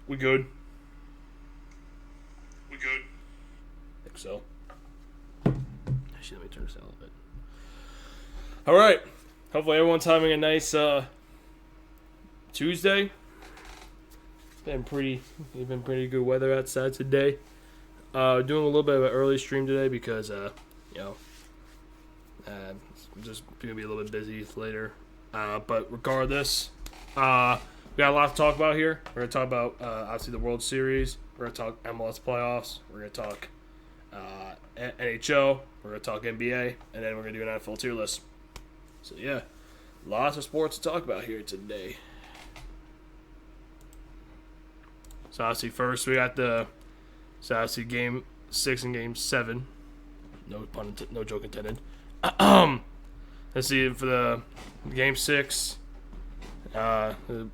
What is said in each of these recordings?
We good? We good? I think so. Actually, let me turn this down a little bit. All right. Hopefully everyone's having a nice Tuesday. Been pretty good weather outside today. Doing a little bit of an early stream today because I'm just gonna be a little bit busy later. But regardless, we got a lot to talk about here. We're gonna talk about obviously the World Series. We're gonna talk MLS playoffs. We're gonna talk NHL. We're gonna talk NBA, and then we're gonna do an NFL tier list. So yeah, lots of sports to talk about here today. So obviously first we got obviously game 6 and game 7. No joke intended. Let's see for the game 6. The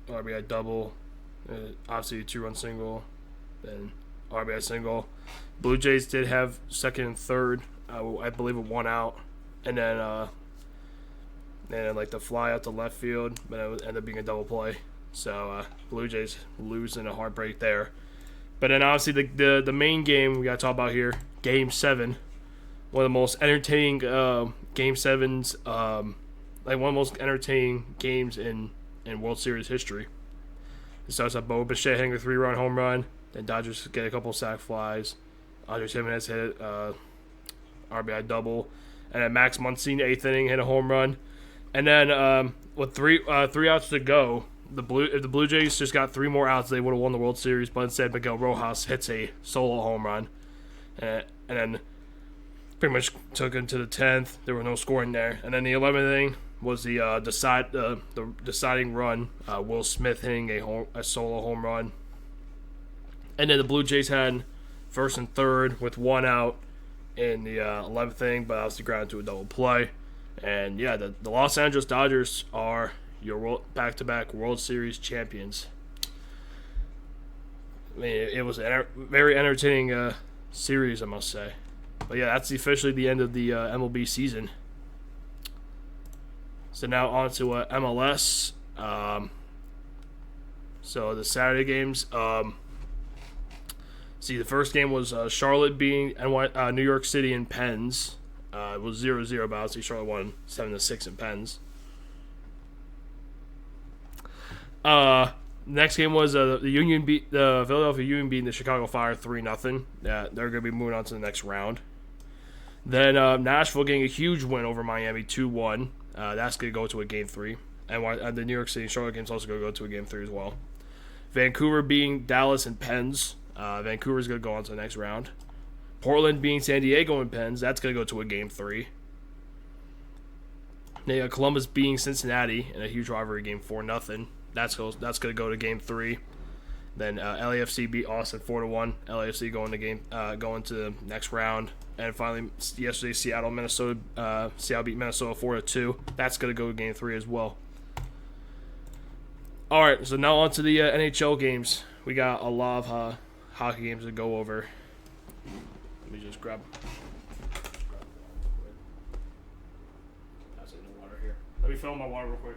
RBI double, obviously a 2-run single, then RBI single. Blue Jays did have second and third, I believe with 1 out, and then like the fly out to left field, but it ended up being a double play. So Blue Jays losing a heartbreak there. But then obviously the main game we got to talk about here, Game 7, one of the most entertaining Game 7s, like one of the most entertaining games in World Series history. It starts with Bo Bichette hitting a 3-run home run. Then Dodgers get a couple sac flies. Andres Jimenez hit RBI double. And then Max Muncy, 8th inning, hit a home run. And then with three outs to go, if the Blue Jays just got 3 more outs, they would have won the World Series. But instead, Miguel Rojas hits a solo home run. And then pretty much took it to the 10th. There was no scoring there. And then the 11th inning was the deciding run. Will Smith hitting a solo home run. And then the Blue Jays had first and third with 1 out in the 11th inning, but obviously grounded to a double play. And yeah, the Los Angeles Dodgers are your back-to-back World Series champions. I mean, it was a very entertaining series, I must say. But yeah, that's officially the end of the MLB season. So now on to MLS. So the Saturday games. See, the first game was Charlotte beating New York City in Pens. It was 0-0, but obviously Charlotte won 7-6 in Pens. Next game was the Philadelphia Union beating the Chicago Fire 3-0. Yeah, they're going to be moving on to the next round. Then Nashville getting a huge win over Miami 2-1. That's going to go to a game 3. And the New York City Charlotte game's also going to go to a game 3 as well. Vancouver beating Dallas and Pens. Vancouver's going to go on to the next round. Portland beating San Diego in Pens. That's going to go to a game 3. They got Columbus beating Cincinnati in a huge rivalry game 4-0. That's going to go to game 3. Then LAFC beat Austin 4-1. LAFC going to the next round. And finally, yesterday Seattle beat Minnesota 4-2. That's going to go to game 3 as well. All right, so now on to the NHL games. We got a lot of hockey games to go over. Let me just grab that's no water here. Let me fill my water real quick.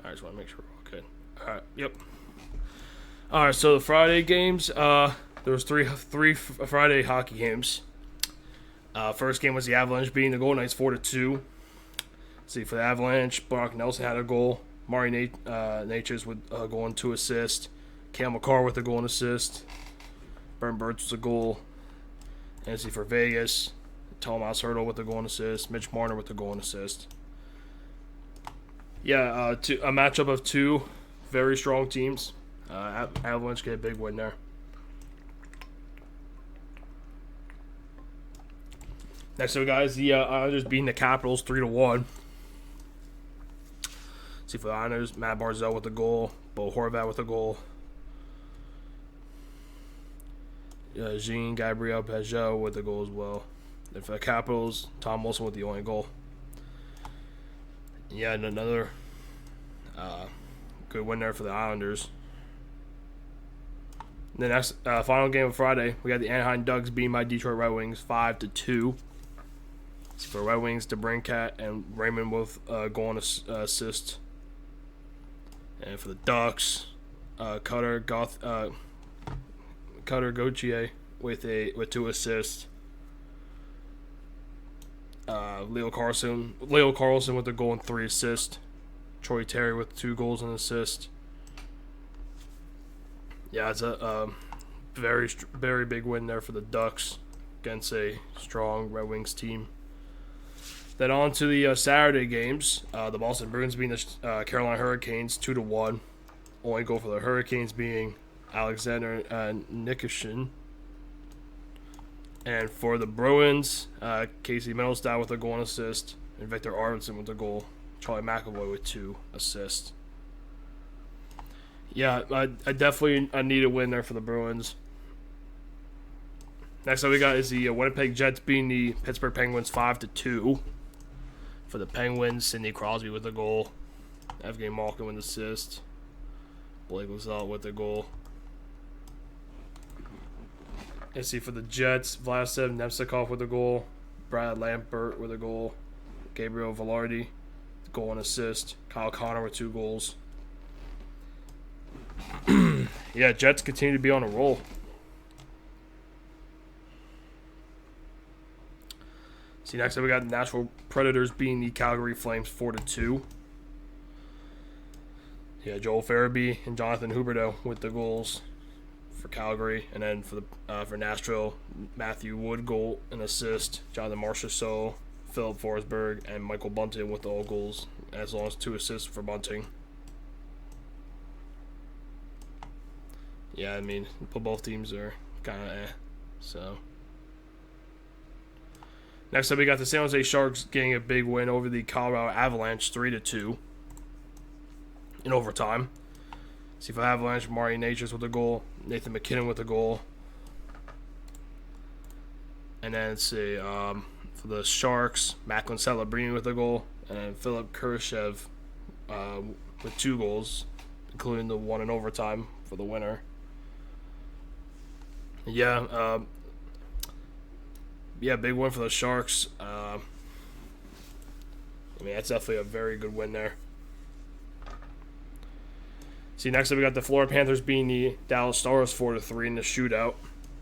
I just want to make sure we're all good. All right. Yep. All right. So the Friday games. There was three Friday hockey games. First game was the Avalanche beating the Golden Knights 4-2. See, for the Avalanche, Brock Nelson had a goal. Mari Natchez with a goal and 2 assists. Cam McCarr with a goal and assist. Burn Burns with a goal. And see, for Vegas, Tomas Hertl with a goal and assist. Mitch Marner with a goal and assist. Yeah, a matchup of 2 very strong teams. Avalanche get a big win there. Next up, guys, the Islanders beating the Capitals 3-1. See, for the Islanders, Matt Barzal with a goal. Bo Horvat with a goal. Jean Gabriel Pageau with a goal as well. And for the Capitals, Tom Wilson with the only goal. Yeah, and another good win there for the Islanders. The next final game of Friday, we got the Anaheim Ducks beating by Detroit Red Wings 5-2. So for Red Wings, DeBrincat and Raymond both goal and assist. And for the Ducks, Cutter Gauthier with 2 assists. Leo Carlson with a goal and 3 assists. Troy Terry with 2 goals and assists. Yeah, it's a very, very big win there for the Ducks against a strong Red Wings team. Then on to the Saturday games. The Boston Bruins beating the Carolina Hurricanes 2-1. Only goal for the Hurricanes being Alexander Nikishin. And for the Bruins, Casey Middlestad with a goal and assist, and Victor Arvidsson with a goal. Charlie McAvoy with 2 assists. Yeah, I definitely need a win there for the Bruins. Next up we got is the Winnipeg Jets beating the Pittsburgh Penguins 5-2. For the Penguins, Sidney Crosby with a goal. Evgeny Malkin with an assist. Blake Lizotte with a goal. And see for the Jets, Vlasiv Nemstikov with a goal. Brad Lambert with a goal. Gabriel Velarde, goal and assist. Kyle Connor with 2 goals. Yeah, Jets continue to be on a roll. See, next up we got the Nashville Predators beating the Calgary Flames 4-2. Yeah, Joel Farabee and Jonathan Huberdeau with the goals for Calgary, and then for Nashville, Matthew Wood goal and assist, Jonathan Marchessault, Philip Forsberg, and Michael Bunting with all goals, as well as 2 assists for Bunting. Yeah, I mean, both teams are kind of so. Next up, we got the San Jose Sharks getting a big win over the Colorado Avalanche 3-2 in overtime. See for Avalanche, Marty Natchez with a goal, Nathan McKinnon with a goal. And then let's see, for the Sharks, Macklin Celebrini with a goal, and then Philip Kurashev with 2 goals, including the one in overtime for the winner. Yeah, big win for the Sharks. I mean, that's definitely a very good win there. See, next up we got the Florida Panthers beating the Dallas Stars 4-3 in the shootout.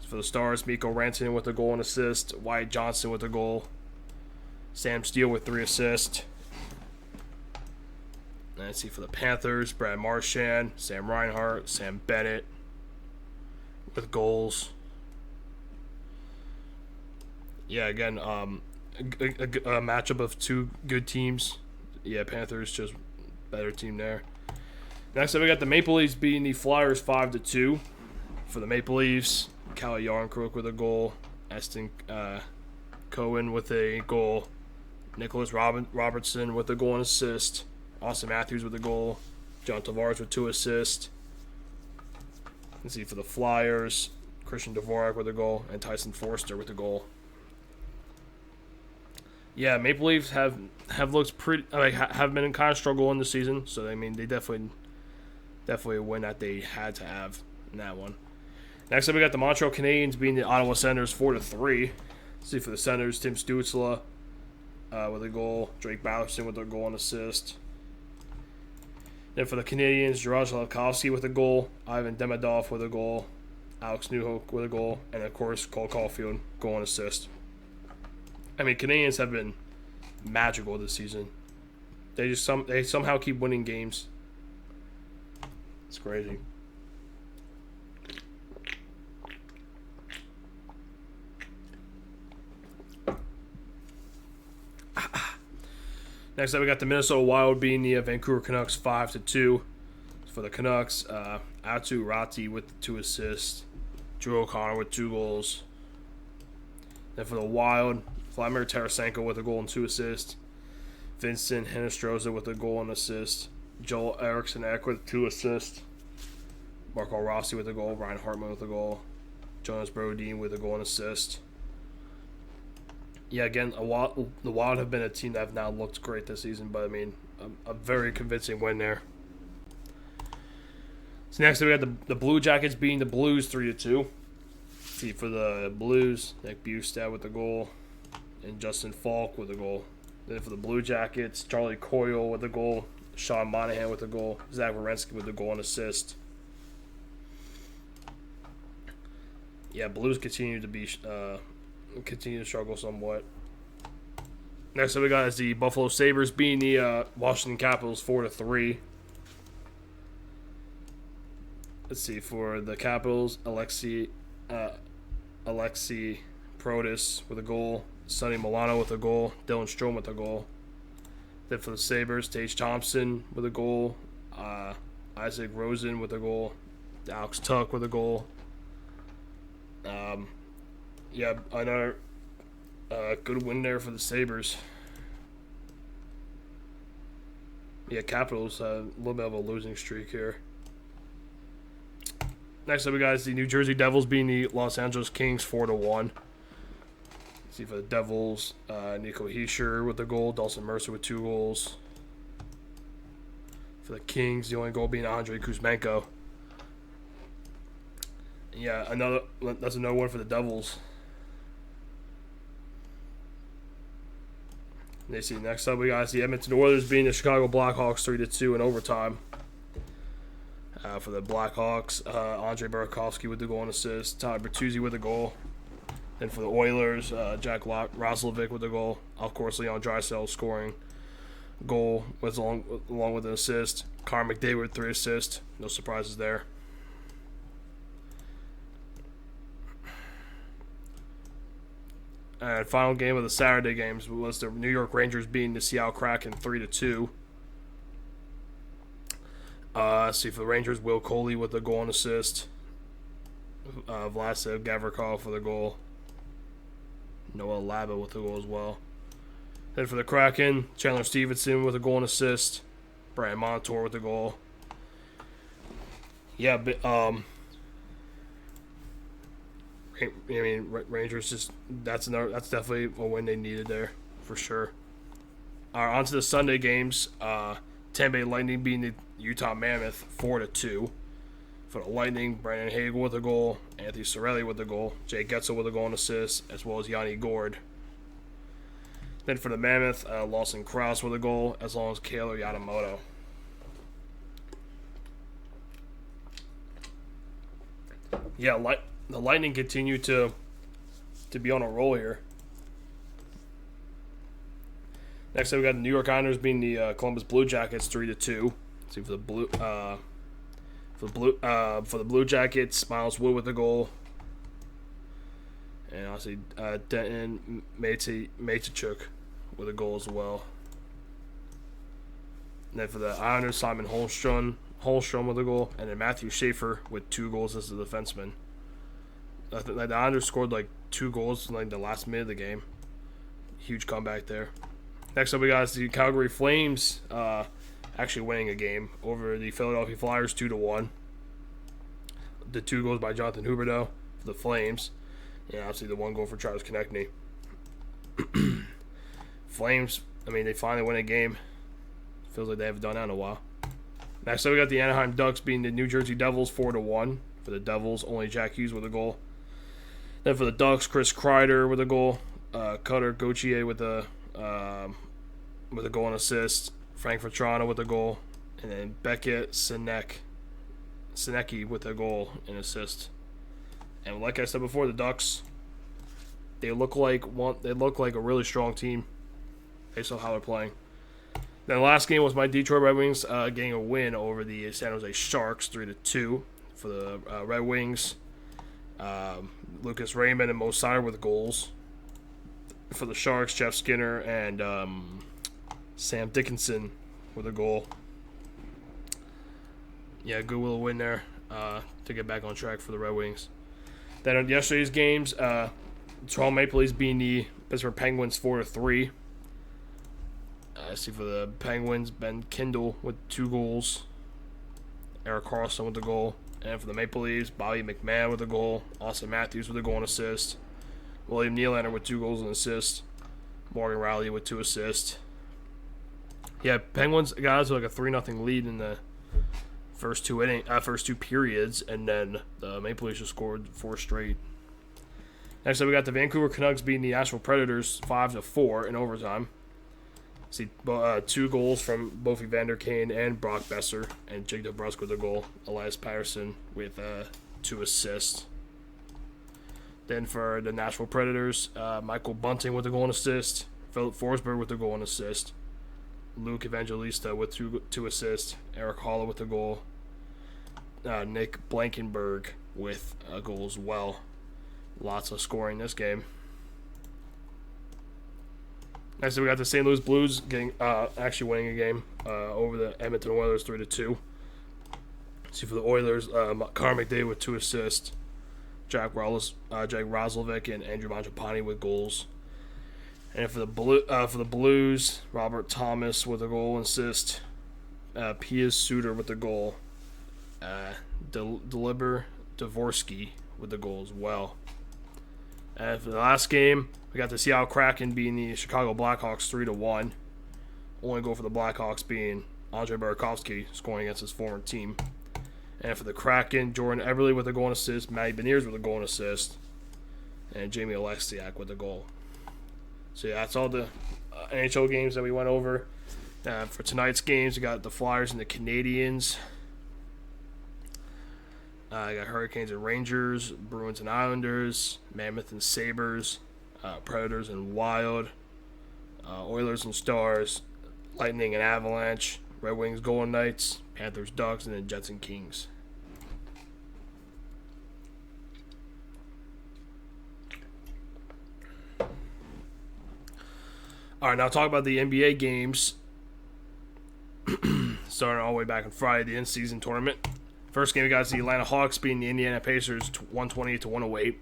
For the Stars, Mikko Rantanen with a goal and assist, Wyatt Johnson with a goal, Sam Steele with 3 assists. And let's see for the Panthers, Brad Marchand, Sam Reinhart, Sam Bennett with goals. Yeah, again, a matchup of 2 good teams. Yeah, Panthers just better team there. Next up, we got the Maple Leafs beating the Flyers 5-2. For the Maple Leafs, Calle Yarncroke with a goal, Aston Cohen with a goal, Nicholas Robertson with a goal and assist, Austin Matthews with a goal, John Tavares with 2 assists. Let's see for the Flyers, Christian Dvorak with a goal, and Tyson Forster with a goal. Yeah, Maple Leafs have looked pretty, have been in kind of struggle in the season. So I mean, they definitely a win that they had to have in that one. Next up, we got the Montreal Canadiens beating the Ottawa Senators 4-3. See for the Senators, Tim Stützle with a goal, Drake Ballerson with a goal and assist. Then for the Canadiens, Juraj Slafkovsky with a goal, Ivan Demidov with a goal, Alex Newhook with a goal, and of course Cole Caulfield goal and assist. I mean, Canadians have been magical this season. They somehow keep winning games. It's crazy. Next up, we got the Minnesota Wild beating the Vancouver Canucks 5-2. For the Canucks, Atu Ratti with 2 assists, Drew O'Connor with 2 goals. Then for the Wild, Vladimir Tarasenko with a goal and 2 assists, Vincent Hinostroza with a goal and assist, Joel Eriksson Ek with 2 assists, Marco Rossi with a goal, Ryan Hartman with a goal, Jonas Brodin with a goal and assist. Yeah, again, the Wild have been a team that have not looked great this season, but I mean, a very convincing win there. So next we got the Blue Jackets beating the Blues 3-2. See, for the Blues, Nick Bustad with the goal, and Justin Falk with the goal. Then for the Blue Jackets, Charlie Coyle with the goal, Sean Monahan with the goal, Zach Werenski with the goal and assist. Yeah, Blues continue to struggle somewhat. Next up we got is the Buffalo Sabres beating the Washington Capitals 4-3. Let's see, for the Capitals, Alexi Protas with a goal, Sonny Milano with a goal, Dylan Strome with a goal. Then for the Sabres, Tage Thompson with a goal, Isaac Rosen with a goal, Alex Tuck with a goal. Yeah, another good win there for the Sabres. Yeah, Capitals a little bit of a losing streak here. Next up, we got the New Jersey Devils beating the Los Angeles Kings 4-1. See, for the Devils, Nico Hischier with the goal, Dawson Mercer with 2 goals. For the Kings, the only goal being Andrei Kuzmenko. Yeah, that's another one for the Devils. They see next up we got the Edmonton Oilers beating the Chicago Blackhawks 3-2 in overtime. For the Blackhawks, Andre Burakovsky with the goal and assist, Todd Bertuzzi with the goal. Then for the Oilers, Jack Roslovic with the goal. Of course, Leon Draisaitl scoring goal along with an assist. Connor McDavid with 3 assists. No surprises there. And final game of the Saturday games was the New York Rangers beating the Seattle Kraken 3-2. See, for the Rangers, Will Coley with the goal and assist. Vlasiv Gavrikov with a goal. Noah Laba with the goal as well. Then for the Kraken, Chandler Stevenson with a goal and assist. Brian Montour with the goal. Yeah, but Rangers that's definitely a win they needed there for sure. On to the Sunday games. Tampa Bay Lightning beating the Utah Mammoth 4-2. For the Lightning, Brandon Hagel with a goal, Anthony Cirelli with a goal, Jay Getzel with a goal and assist, as well as Yanni Gord. Then for the Mammoth, Lawson Krause with a goal, as well as Kaylor Yamamoto. Yeah, the Lightning continue to be on a roll here. Next up, we got the New York Islanders beating the Columbus Blue Jackets 3-2. See, for the Blue Jackets, Miles Wood with the goal, and obviously Denton Mateychuk with a goal as well. And then for the Islanders, Simon Holmstrom with a goal, and then Matthew Schaefer with 2 goals as a defenseman. The Islanders scored 2 goals in the last minute of the game. Huge comeback there. Next up, we got the Calgary Flames actually winning a game over the Philadelphia Flyers 2-1. The 2 goals by Jonathan Huberdeau for the Flames, and obviously the 1 goal for Travis Konechny. Flames, they finally win a game. Feels like they haven't done that in a while. Next up, we got the Anaheim Ducks beating the New Jersey Devils 4-1. For the Devils, only Jack Hughes with a goal. Then for the Ducks, Chris Kreider with a goal, Cutter Gauthier with a goal and assist, Frank Vetrano with a goal, and then Beckett Sinecki with a goal and assist. And like I said before, the Ducks, they look like a really strong team based on how they're playing. Then the last game was my Detroit Red Wings getting a win over the San Jose Sharks 3-2. For the Red Wings, Lucas Raymond and Mo Seider with goals. For the Sharks, Jeff Skinner and Sam Dickinson with a goal. Yeah, good will win there to get back on track for the Red Wings. Then on yesterday's games, Toronto Maple Leafs beating the Pittsburgh Penguins 4-3. See, for the Penguins, Ben Kindle with 2 goals. Eric Carlson with the goal. And for the Maple Leafs, Bobby McMahon with a goal. Austin Matthews with a goal and assist. William Nylander with 2 goals and assists. Morgan Riley with 2 assists. Yeah, Penguins got us to like a 3-0 lead in the first two periods, and then the Maple Leafs just scored 4 straight. Next up, we got the Vancouver Canucks beating the Nashville Predators 5-4 in overtime. See, 2 goals from both Evander Kane and Brock Besser, and Jake DeBrusk with a goal. Elias Patterson with 2 assists. Then for the Nashville Predators, Michael Bunting with a goal and assist. Philip Forsberg with a goal and assist. Luke Evangelista with two assists. Eric Haula with a goal. Nick Blankenberg with a goal as well. Lots of scoring this game. Next, we got the St. Louis Blues actually winning a game over the Edmonton Oilers 3-2. See, for the Oilers, Connor McDavid with 2 assists. Jack Roslovic and Andrew Mangiapane with goals. And for the Blues, Robert Thomas with a goal and assist. Pius Suter with the goal. Deliber Dvorsky with the goal as well. And for the last game, we got the Seattle Kraken beating the Chicago Blackhawks 3-1. Only goal for the Blackhawks being Andre Burakovsky scoring against his former team. And for the Kraken, Jordan Eberle with a goal and assist, Matty Beniers with a goal and assist, and Jamie Oleksiak with a goal. So yeah, that's all the NHL games that we went over. For tonight's games, we got the Flyers and the Canadiens. I got Hurricanes and Rangers, Bruins and Islanders, Mammoth and Sabres, Predators and Wild, Oilers and Stars, Lightning and Avalanche, Red Wings Golden Knights, Panthers Ducks, and then Jets and Kings. All right, now talk about the NBA games. Starting all the way back on Friday, the in-season tournament. First game, we got the Atlanta Hawks beating the Indiana Pacers 128-108.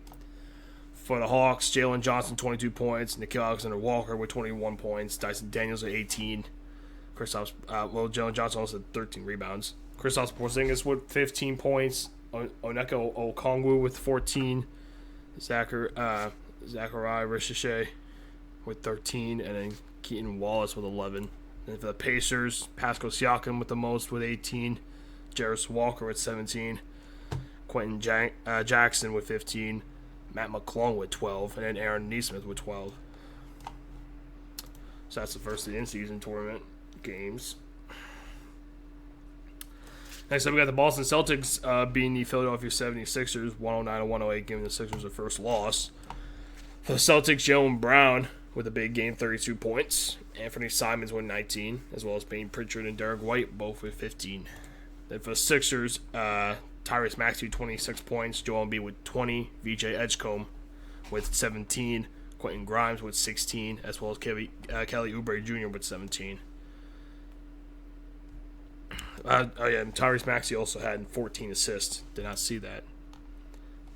For the Hawks, Jalen Johnson 22 points, Nickeil Alexander-Walker with 21 points, Dyson Daniels with 18. Jalen Johnson also had 13 rebounds. Kristaps Porzingis with 15 points. Onyeka Okongwu with 14. Zachariah Ricochet with 13. And then Keaton Wallace with 11. And for the Pacers, Pascal Siakam with the most with 18. Jarris Walker with 17. Quentin Jackson with 15. Matt McClung with 12. And then Aaron Nesmith with 12. So that's the first of the in-season tournament games. Next up, we got the Boston Celtics beating the Philadelphia 76ers 109-108, giving the Sixers their first loss. For the Celtics, Jaylen Brown with a big game, 32 points. Anthony Simons with 19, as well as Payne Pritchard and Derek White, both with 15. Then for the Sixers, Tyrese Maxey 26 points, Joel Embiid with 20, VJ Edgecombe with 17, Quentin Grimes with 16, as well as Kelly Oubre Jr. with 17. Tyrese Maxey also had 14 assists. Did not see that.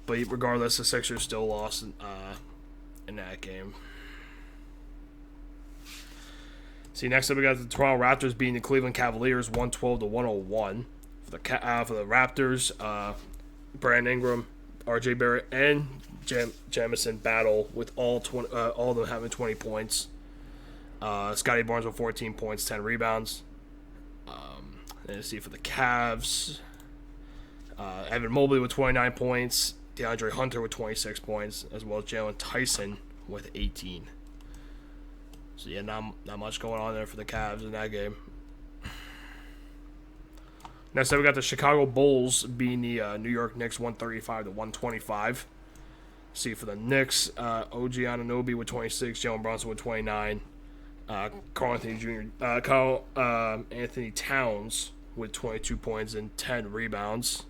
But regardless, the Sixers still lost in that game. See, next up we got the Toronto Raptors beating the Cleveland Cavaliers 112-101. For the Raptors, Brandon Ingram, RJ Barrett, and Jamison battle with all of them having 20 points. Scotty Barnes with 14 points, 10 rebounds. And let's see for the Cavs, Evan Mobley with 29 points, DeAndre Hunter with 26 points, as well as Jalen Tyson with 18. So yeah, not much going on there for the Cavs in that game. Next up, we got the Chicago Bulls beating the New York Knicks 135-125. See for the Knicks, OG Anunoby with 26, Jalen Brunson with 29. Carl Anthony Towns with 22 points and 10 rebounds.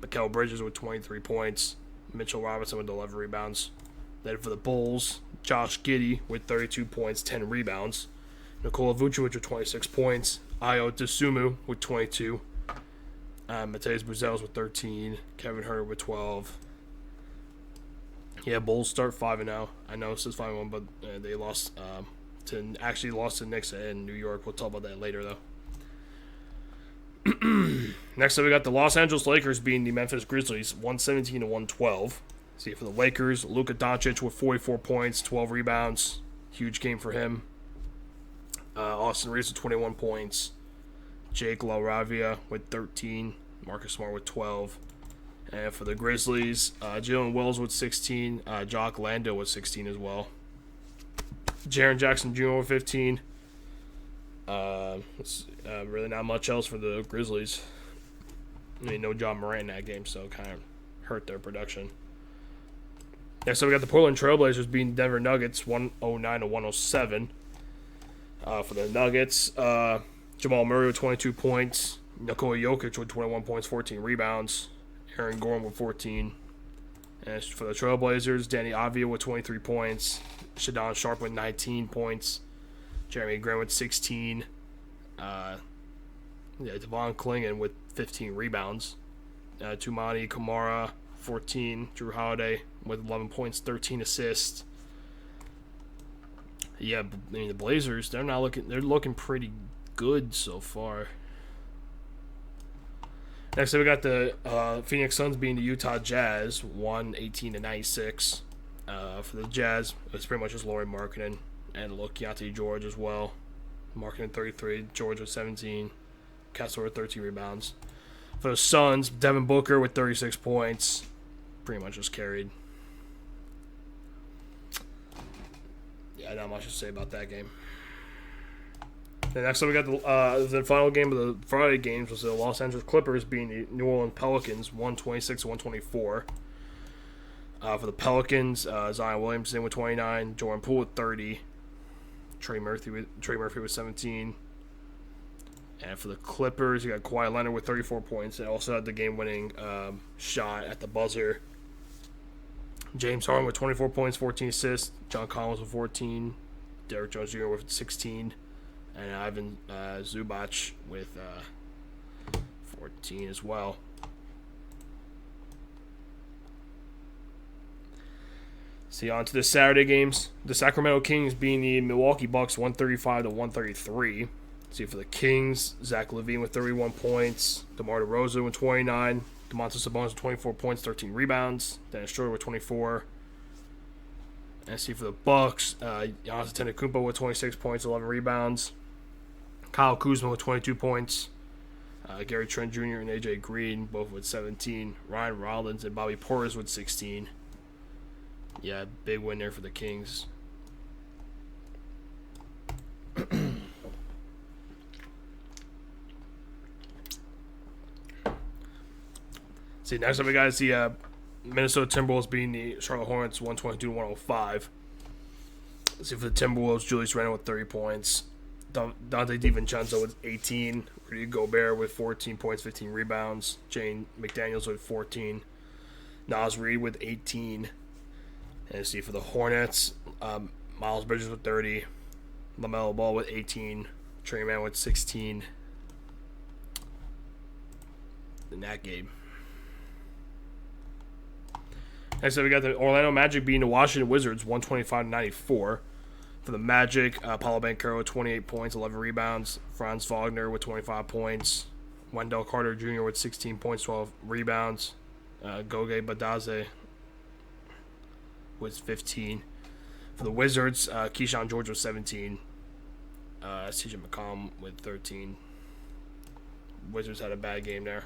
Mikal Bridges with 23 points. Mitchell Robinson with 11 rebounds. Then for the Bulls, Josh Giddey with 32 points, 10 rebounds. Nikola Vucevic with 26 points. Ayo Dosunmu with 22. Mateusz Buzelis with 13. Kevin Huerter with 12. Yeah, Bulls start 5-0. I know it says 5-1, but they lost to Knicks in New York. We'll talk about that later, though. Next up, we got the Los Angeles Lakers beating the Memphis Grizzlies 117-112. See, for the Lakers, Luka Doncic with 44 points, 12 rebounds. Huge game for him. Austin Reeves with 21 points. Jake LaRavia with 13. Marcus Smart with 12. And for the Grizzlies, Jalen Wells with 16. Jock Lando with 16 as well. Jaren Jackson Jr. with 15. Really not much else for the Grizzlies. I mean, no John Morant in that game, so it kind of hurt their production. Yeah, so we got the Portland Trailblazers beating Denver Nuggets 109 to 107. For the Nuggets, Jamal Murray with 22 points. Nikola Jokic with 21 points, 14 rebounds. Aaron Gordon with 14. And for the Trailblazers, Danny Avdia with 23 points. Shadon Sharp with 19 points. Jeremy Grant with 16. Devon Klingon with 15 rebounds. Tumani Kamara, 14. Drew Holiday with 11 points, 13 assists. Yeah, I mean the Blazers, they're looking pretty good so far. Next up, we got the Phoenix Suns beating the Utah Jazz, 118 to 96. For the Jazz, it's pretty much just Lauri Markkanen and Keontae George as well. Markkanen 33, George with 17, Kessler with 13 rebounds. For the Suns, Devin Booker with 36 points, pretty much just carried. Yeah, not much to say about that game. Then next up, we got the final game of the Friday games was the Los Angeles Clippers beating the New Orleans Pelicans 126 to 124. For the Pelicans, Zion Williamson with 29, Jordan Poole with 30, Trey Murphy with 17. And for the Clippers, you got Kawhi Leonard with 34 points and also had the game-winning shot at the buzzer. James Harden with 24 points, 14 assists. John Collins with 14. Derrick Jones Jr. with 16. And Ivan Zubac with 14 as well. See, on to the Saturday games. The Sacramento Kings beating the Milwaukee Bucks 135 to 133. See, for the Kings, Zach LaVine with 31 points. DeMar DeRozan with 29. Domantas Sabonis with 24 points, 13 rebounds. Dennis Schroeder with 24. And see, for the Bucks, Giannis Antetokounmpo with 26 points, 11 rebounds. Kyle Kuzma with 22 points. Gary Trent Jr. and AJ Green both with 17. Ryan Rollins and Bobby Portis with 16. Yeah, big win there for the Kings. See, next up we got the Minnesota Timberwolves beating the Charlotte Hornets 122 to 105. See, for the Timberwolves, Julius Randle with 30 points. Dante DiVincenzo with 18. Rudy Gobert with 14 points, 15 rebounds. Jane McDaniels with 14. Naz Reid with 18. And see, for the Hornets, Miles Bridges with 30. LaMelo Ball with 18. Trey Mann with 16. In that game. Next up, we got the Orlando Magic beating the Washington Wizards 125 to 94. For the Magic, Paulo Banchero with 28 points, 11 rebounds. Franz Wagner with 25 points. Wendell Carter Jr. with 16 points, 12 rebounds. Goge Badaze with 15. For the Wizards, Keyshawn George with 17. CJ McCollum with 13. Wizards had a bad game there.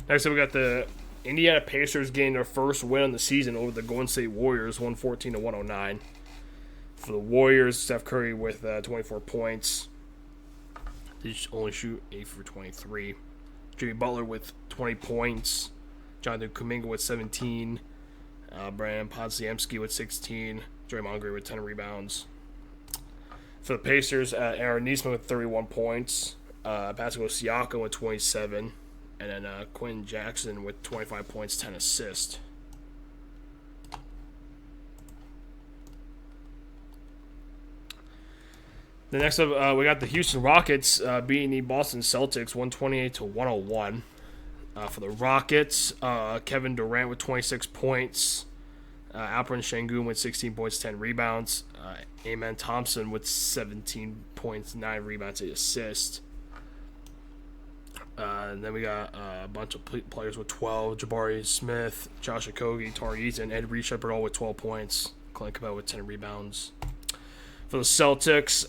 Next up, we got the Indiana Pacers getting their first win of the season over the Golden State Warriors, 114 to 109. For the Warriors, Steph Curry with 24 points. They only shoot 8 for 23. Jimmy Butler with 20 points. Jonathan Kuminga with 17. Brandon Podziemski with 16. Draymond Green with 10 rebounds. For the Pacers, Aaron Nesmith with 31 points. Pascal Siakam with 27. And then Quinn Jackson with 25 points, 10 assists. The next up, we got the Houston Rockets beating the Boston Celtics 128 to 101. For the Rockets, Kevin Durant with 26 points. Alperen Sengun with 16 points, 10 rebounds. Amen Thompson with 17 points, 9 rebounds, 8 assists. And then we got a bunch of players with 12. Jabari Smith, Josh Okogie, Tari Eaton, Ed Reed Shepherd all with 12 points. Clint Capella with 10 rebounds. For the Celtics,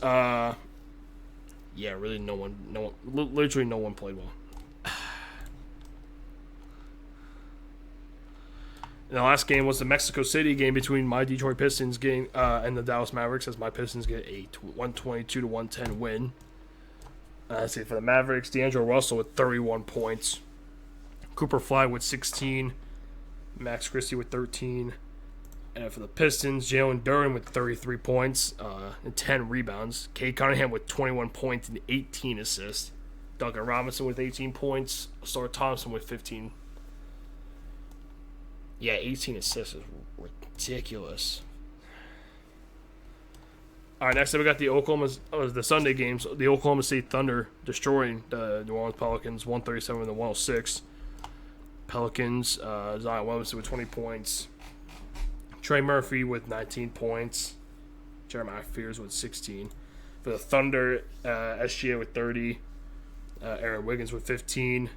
yeah, really literally no one played well. And the last game was the Mexico City game between my Detroit Pistons and the Dallas Mavericks, as my Pistons get a 122 to 110 win. Let's see, for the Mavericks, D'Angelo Russell with 31 points, Cooper Fly with 16, Max Christie with 13, and for the Pistons, Jalen Duren with 33 points and 10 rebounds, Cade Cunningham with 21 points and 18 assists, Duncan Robinson with 18 points, Star Thompson with 15. Yeah, 18 assists is ridiculous. All right, next up we got the Sunday games. The Oklahoma State Thunder destroying the New Orleans Pelicans, 137 to 106. Pelicans, Zion Williamson with 20 points. Trey Murphy with 19 points. Jeremiah Fears with 16. For the Thunder, SGA with 30. Aaron Wiggins with 15.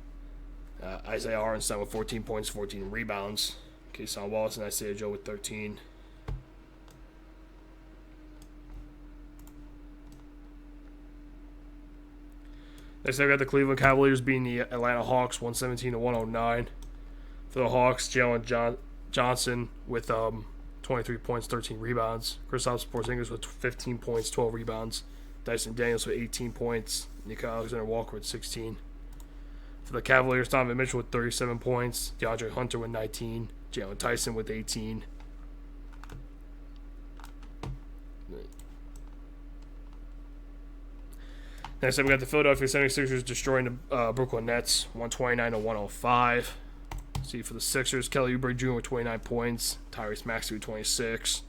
Isaiah Hartenstein with 14 points, 14 rebounds. Keyshawn Wallace and Isaiah Joe with 13. Next, I got the Cleveland Cavaliers beating the Atlanta Hawks 117 to 109. For the Hawks, Jalen Johnson with 23 points, 13 rebounds. Kristaps Porzingis with 15 points, 12 rebounds. Dyson Daniels with 18 points. Nico Alexander-Walker with 16. For the Cavaliers, Donovan Mitchell with 37 points. DeAndre Hunter with 19. Jalen Tyson with 18. Next up, we got the Philadelphia 76ers destroying the Brooklyn Nets, 129 to 105. See, for the Sixers, Kelly Oubre Jr. with 29 points. Tyrese Maxey with 26.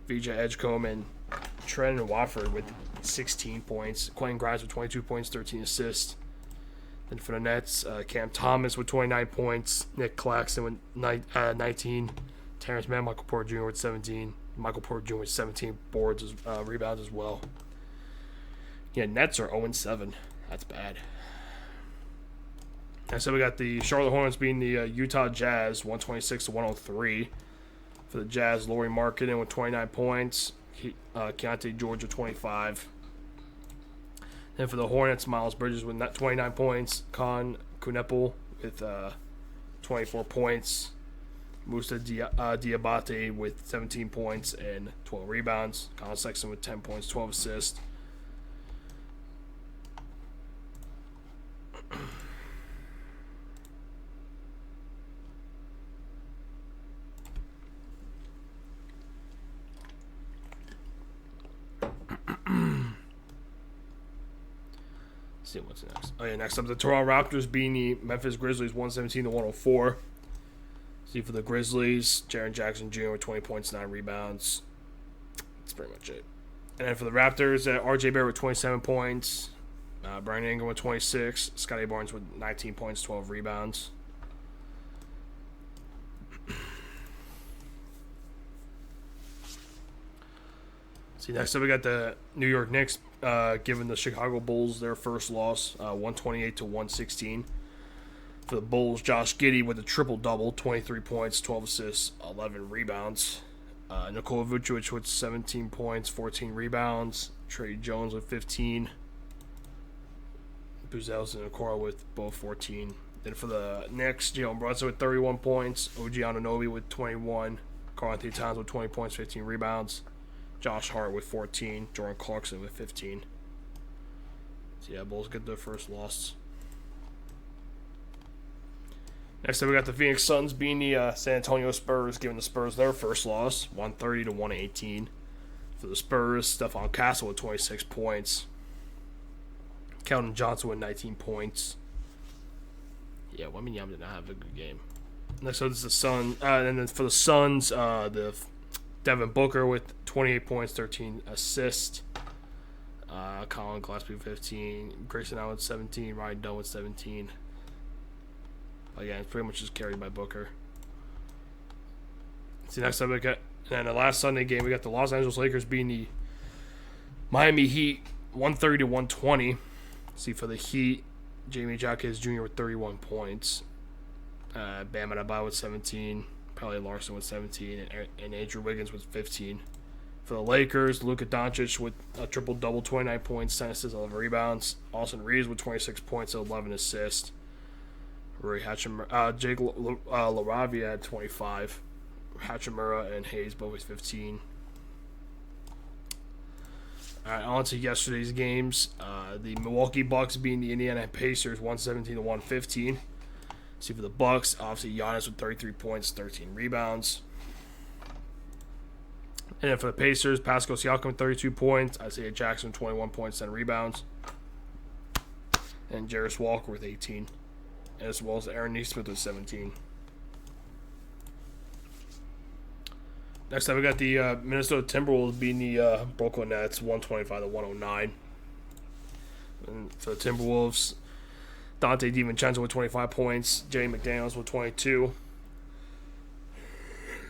VJ Edgecombe and Trent Watford with 16 points. Quentin Grimes with 22 points, 13 assists. Then for the Nets, Cam Thomas with 29 points. Nick Claxton with 19. Terrence Mann, Michael Porter Jr. with 17. Michael Porter Jr. with 17 rebounds as well. Yeah, Nets are 0-7. That's bad. Next up, we got the Charlotte Hornets beating the Utah Jazz, 126 to 103. For the Jazz, Lauri Markkanen with 29 points. Keontae George with 25. Then for the Hornets, Miles Bridges with 29 points. Con Kunepel with 24 points. Musa Diabate with 17 points and 12 rebounds. Colin Sexton with 10 points, 12 assists. See what's next. Oh yeah, next up the Toronto Raptors beating the Memphis Grizzlies 117 to 104. See for the Grizzlies, Jaren Jackson Jr. with 20 points, 9 rebounds. That's pretty much it. And then for the Raptors, RJ Barrett with 27 points, Brian Ingram with 26, Scotty Barnes with 19 points, 12 rebounds. See, next up we got the New York Knicks giving the Chicago Bulls their first loss, 128 to 116. For the Bulls, Josh Giddey with a triple-double, 23 points, 12 assists, 11 rebounds. Nikola Vucevic with 17 points, 14 rebounds. Trey Jones with 15. Buzels and Okoro with both 14. Then for the Knicks, Jalen Brunson with 31 points, OG Anunoby with 21, Karl-Anthony Towns with 20 points, 15 rebounds. Josh Hart with 14. Jordan Clarkson with 15. So yeah, Bulls get their first loss. Next up, we got the Phoenix Suns beating the San Antonio Spurs, giving the Spurs their first loss, 130 to 118. For the Spurs, Stephon Castle with 26 points. Keldon Johnson with 19 points. Yeah, Wembanyama did not have a good game. Next up is the Suns. And then for the Suns, the Devin Booker with 28 points, 13 assists. Colin Gillespie with 15. Grayson Allen with 17. Ryan Dunn with 17. Again, it's pretty much just carried by Booker. See, next up we got, and the last Sunday game, we got the Los Angeles Lakers beating the Miami Heat 130 to 120. See, for the Heat, Jamie Jaquez Jr. with 31 points. Bam Adebayo with 17. Pele Larson with 17. And Andrew Wiggins with 15. For the Lakers, Luka Doncic with a triple-double, 29 points, 10 assists, 11 rebounds. Austin Reeves with 26 points, 11 assists. Jake LaRavia had 25. Hachimura and Hayes both with 15. All right, on to yesterday's games. The Milwaukee Bucks beating the Indiana Pacers 117-115. See for the Bucks, obviously Giannis with 33 points, 13 rebounds. And then for the Pacers, Pascal Siakam with 32 points, Isaiah Jackson with 21 points, 10 rebounds. And Jarris Walker with 18. As well as Aaron Nesmith with 17. Next up, we got the Minnesota Timberwolves beating the Brooklyn Nets 125-109. And for the Timberwolves, Dante DiVincenzo with 25 points, Jay McDaniels with 22.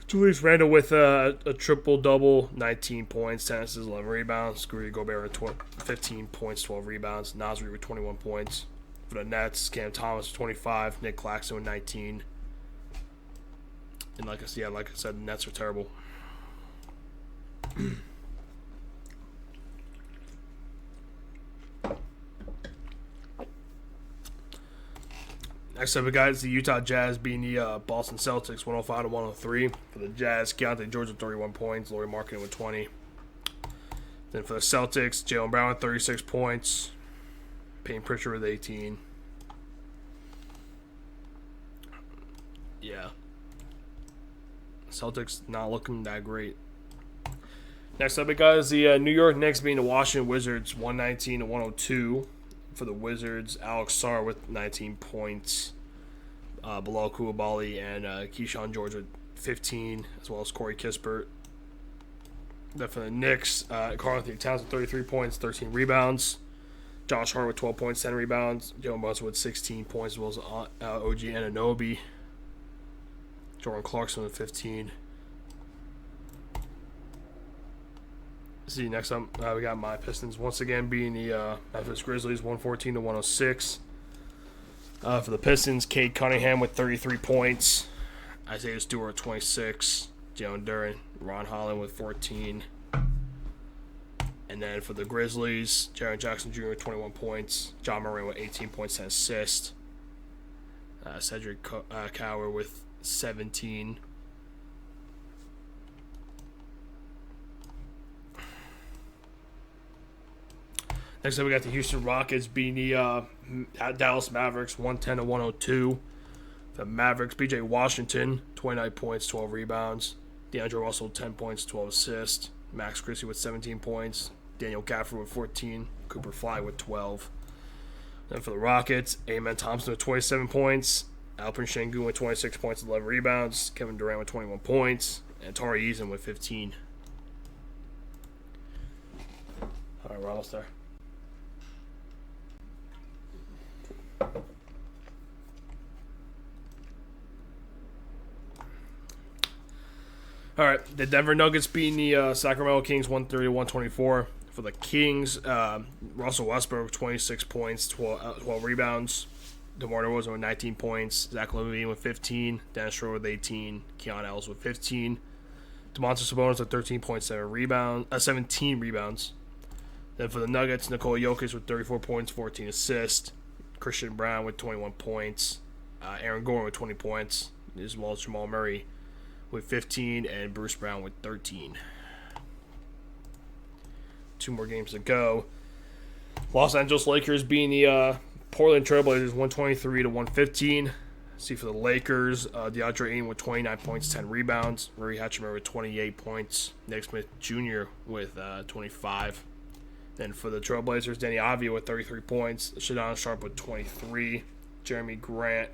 Julius Randle with a triple-double, 19 points, 10 assists, 11 rebounds. Rudy Gobert with 15 points, 12 rebounds. Nasri with 21 points. For the Nets, Cam Thomas with 25, Nick Claxton with 19. And like I said, the Nets are terrible. Next up, we got the Utah Jazz beating the Boston Celtics 105-103. For the Jazz, Keontae George with 31 points, Lauri Markkanen with 20. Then for the Celtics, Jaylen Brown with 36 points, Payne Pritchard with 18. Yeah. Celtics not looking that great. Next up, we got the New York Knicks beating the Washington Wizards 119-102. For the Wizards, Alex Sarr with 19 points, Bilal Coulibaly and Keyshawn George with 15, as well as Corey Kispert. Then for the Knicks, Karl-Anthony Towns with 33 points, 13 rebounds. Josh Hart with 12 points, 10 rebounds. Joe Brunson with 16 points, as well as OG Anunoby. Jordan Clarkson with 15. See, next up, we got my Pistons once again beating the Memphis Grizzlies 114-106. For the Pistons, Cade Cunningham with 33 points, Isaiah Stewart with 26, Jalen Duren, Ron Holland with 14. And then for the Grizzlies, Jaren Jackson Jr. with 21 points, John Moran with 18 points and assists, Cedric Cower with 17. Next up, we got the Houston Rockets beating the Dallas Mavericks 110-102. The Mavericks, B.J. Washington, 29 points, 12 rebounds. DeAndre Russell, 10 points, 12 assists. Max Christie with 17 points. Daniel Gafford with 14. Cooper Fly with 12. Then for the Rockets, Amen Thompson with 27 points. Alperen Sengun with 26 points, 11 rebounds. Kevin Durant with 21 points. And Tari Eason with 15. All right, we're almost there. All right, the Denver Nuggets beating the Sacramento Kings 130-124. For the Kings, Russell Westbrook with 26 points, 12 rebounds. DeMar DeRozan with 19 points. Zach LaVine with 15. Dennis Schroeder with 18. Keon Ellis with 15. Domantas Sabonis with 17 rebounds. Then for the Nuggets, Nikola Jokic with 34 points, 14 assists. Christian Brown with 21 points. Aaron Gordon with 20 points, as well as Jamal Murray with 15, and Bruce Brown with 13. 2 more games to go. Los Angeles Lakers beating the Portland Trailblazers 123-115. See for the Lakers, DeAndre Ayton with 29 points, 10 rebounds. Murray Hachimura with 28 points. Nick Smith Jr. with 25. Then for the Trailblazers, Danny Avdia with 33 points. Shadon Sharp with 23. Jeremy Grant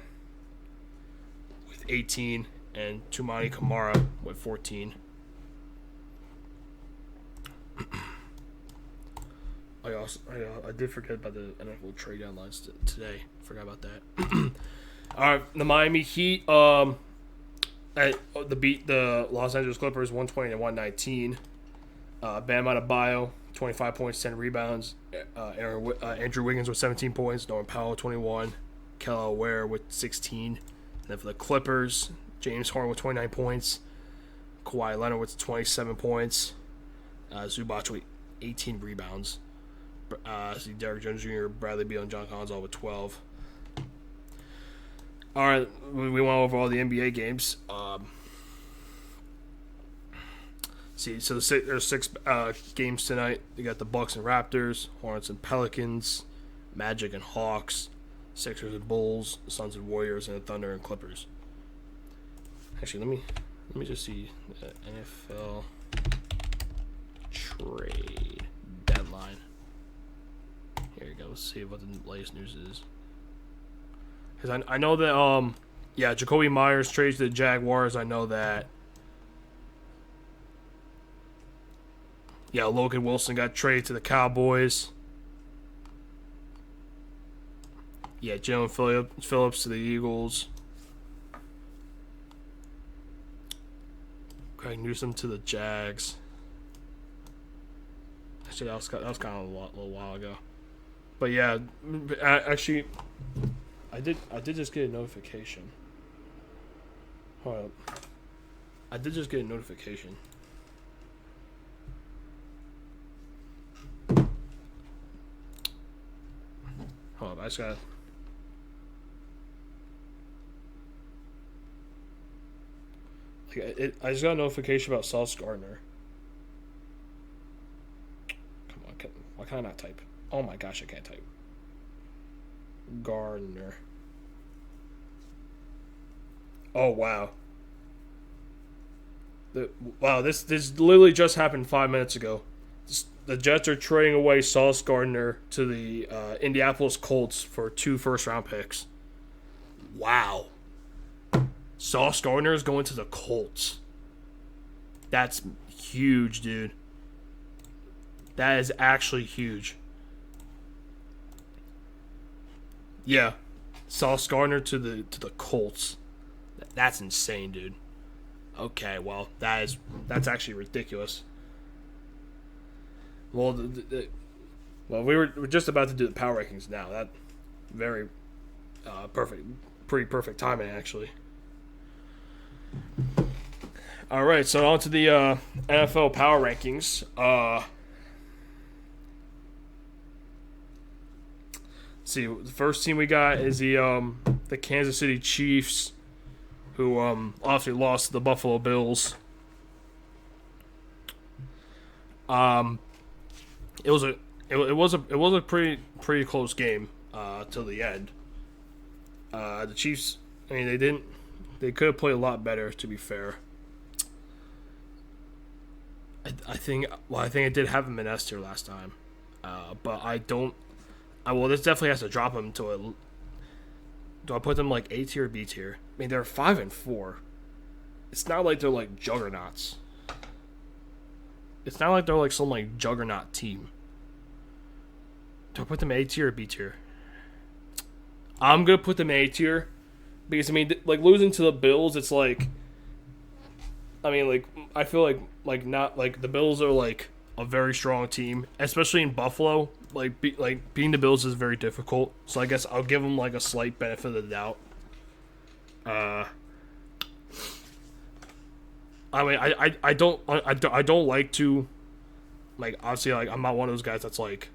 with 18. And Tumani Kamara with 14. I did forget about the NFL trade deadlines today. Forgot about that. All right, the Miami Heat beat the Los Angeles Clippers 120-119. Bam Adebayo, 25 points, 10 rebounds. Andrew Wiggins with 17 points. Norman Powell, 21. Kelly Ware with 16. And then for the Clippers, James Harden with 29 points. Kawhi Leonard with 27 points. Zubac with 18 rebounds. See Derrick Jones Jr., Bradley Beal, and John Collins all with 12. All right, we went over all the NBA games. So there's 6 games tonight. You got the Bucks and Raptors, Hornets and Pelicans, Magic and Hawks, Sixers and Bulls, Suns and Warriors, and the Thunder and Clippers. Actually, let me just see the NFL trade deadline. Here you go. Let's see what the latest news is. Because I know that Jacoby Myers trades to the Jaguars. I know that. Yeah, Logan Wilson got traded to the Cowboys. Yeah, Jalen Phillips to the Eagles. Craig Newsome to the Jags. Actually, that was kind of a little while ago. But yeah, actually, I did just get a notification. Hold up. I did just get a notification. Hold up, I just got a notification about Sauce Gardner. Come on, why can I not type? Oh my gosh, I can't type. Gardner. Oh wow. This literally just happened 5 minutes ago. The Jets are trading away Sauce Gardner to the Indianapolis Colts for 2 first-round picks. Wow. Sauce Gardner is going to the Colts. That's huge, dude. That is actually huge. Yeah. Sauce Gardner to the Colts. That's insane, dude. Okay, well, that's actually ridiculous. Well, we're just about to do the power rankings now. That very pretty perfect timing, actually. All right, so on to the NFL power rankings. See, the first team we got is the Kansas City Chiefs, who obviously lost to the Buffalo Bills. It was a pretty close game till the end. The Chiefs, I mean, they could have played a lot better, to be fair. I think it did have them in S tier last time, but this definitely has to drop them to a. Do I put them like A tier or B tier? I mean, they're 5-4. It's not like they're like juggernauts. It's not like they're like some like juggernaut team. Do I put them A tier or B tier? I'm gonna put them A tier because I mean, like losing to the Bills, it's like. I mean, like I feel like not like the Bills are like a very strong team, especially in Buffalo. Being the Bills is very difficult, so I guess I'll give them like a slight benefit of the doubt. I mean, I don't like to, like, obviously, like, I'm not one of those guys that's, like,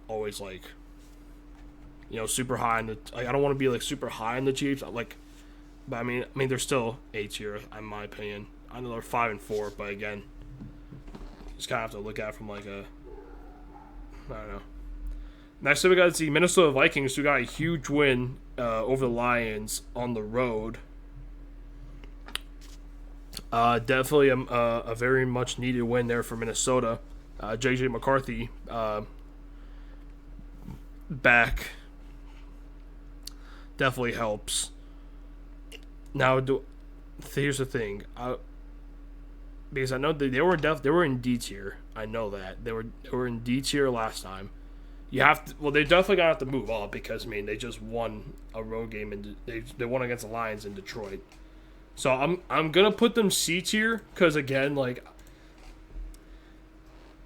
always, like, you know, super high in the, like, I don't want to be, like, super high in the Chiefs, like, but, I mean, they're still A tier, in my opinion. I know they're 5-4, but, again, just kind of have to look at it from, like, I don't know. Next up, we got the Minnesota Vikings, who got a huge win over the Lions on the road. Definitely a very much needed win there for Minnesota. J.J. McCarthy back definitely helps. Now, here's the thing. Because I know they were in D tier. I know that they were in D tier last time. You have to. Well, they definitely got to move up because I mean they just won a road game and they won against the Lions in Detroit. So I'm gonna put them C tier because again, like,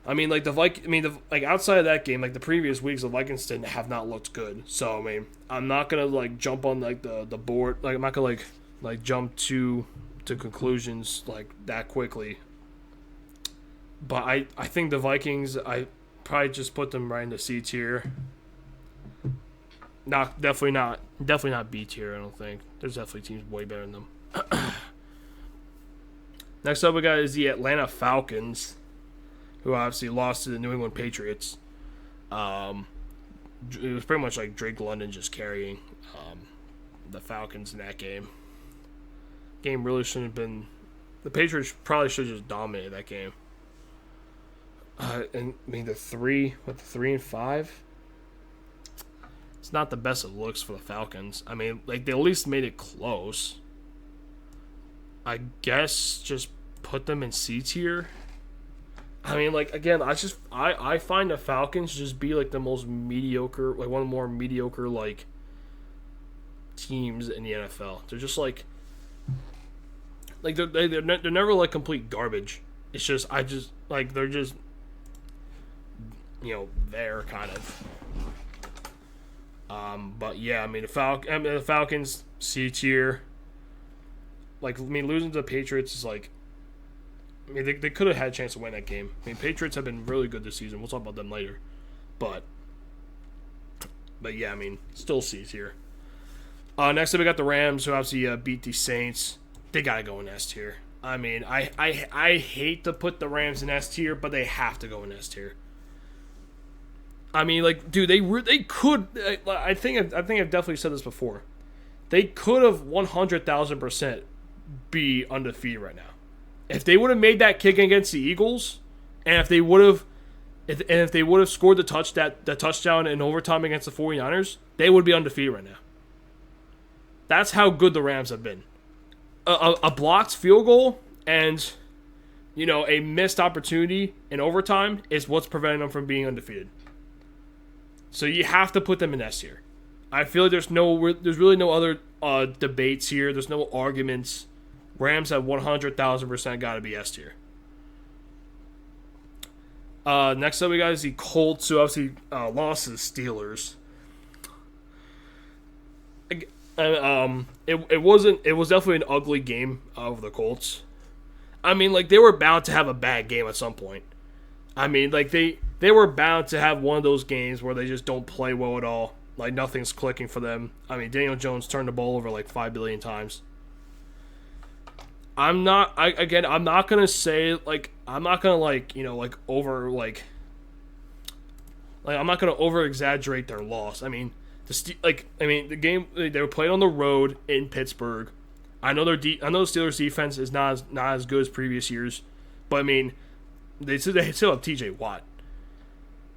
I mean, like like outside of that game, like the previous weeks, the Vikings have not looked good. So I mean, I'm not gonna like jump on like the board. Like I'm not gonna like jump to conclusions like that quickly. But I think the Vikings, I probably just put them right in the C tier. Definitely not B tier. I don't think there's definitely teams way better than them. Next up, we got is the Atlanta Falcons, who obviously lost to the New England Patriots. It was pretty much like Drake London just carrying the Falcons in that game. Game really shouldn't have been. The Patriots probably should have just dominated that game. And I mean the 3-5. It's not the best of looks for the Falcons. I mean, like they at least made it close. I guess just put them in C tier. I mean, like again, I find the Falcons just be like the most mediocre, like one of the more mediocre like teams in the NFL. They're just like they're never like complete garbage. It's just they're just there kind of. But yeah, I mean the Falcons C tier. Like I mean, losing to the Patriots is like. I mean, they could have had a chance to win that game. I mean, Patriots have been really good this season. We'll talk about them later. But yeah, I mean, still C's here. Next up, we got the Rams, who obviously beat the Saints. They got to go in S tier. I mean, I hate to put the Rams in S tier, but they have to go in S tier. I mean, like, dude, they could. I think I've definitely said this before. They could have 100,000% be undefeated right now. If they would have made that kick against the Eagles, and if they would have scored the touchdown in overtime against the 49ers, they would be undefeated right now. That's how good the Rams have been. A blocked field goal and a missed opportunity in overtime is what's preventing them from being undefeated. So you have to put them in S tier. I feel like there's really no other debates here. There's no arguments. Rams have 100,000% got to be S tier. Next up, we got is the Colts, who obviously lost to the Steelers. It was definitely an ugly game of the Colts. I mean, like they were bound to have a bad game at some point. I mean, like they were bound to have one of those games where they just don't play well at all. Like nothing's clicking for them. I mean, Daniel Jones turned the ball over like 5 billion times. I'm not gonna say like I'm not gonna I'm not gonna over exaggerate their loss. I mean the game they were playing on the road in Pittsburgh. I know the Steelers defense is not as good as previous years, but I mean they still have T.J. Watt.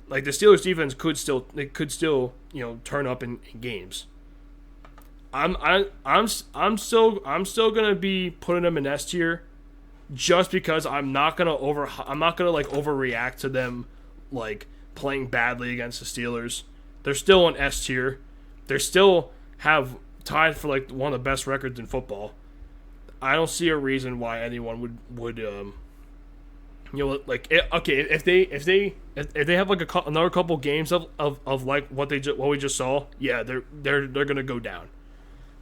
Like the Steelers defense could still turn up in games. I'm still gonna be putting them in S tier, just because I'm not gonna overreact to them like playing badly against the Steelers. They're still in S tier. They still have tied for like one of the best records in football. I don't see a reason why anyone would if they have like another couple games of like what we just saw, yeah, they're gonna go down.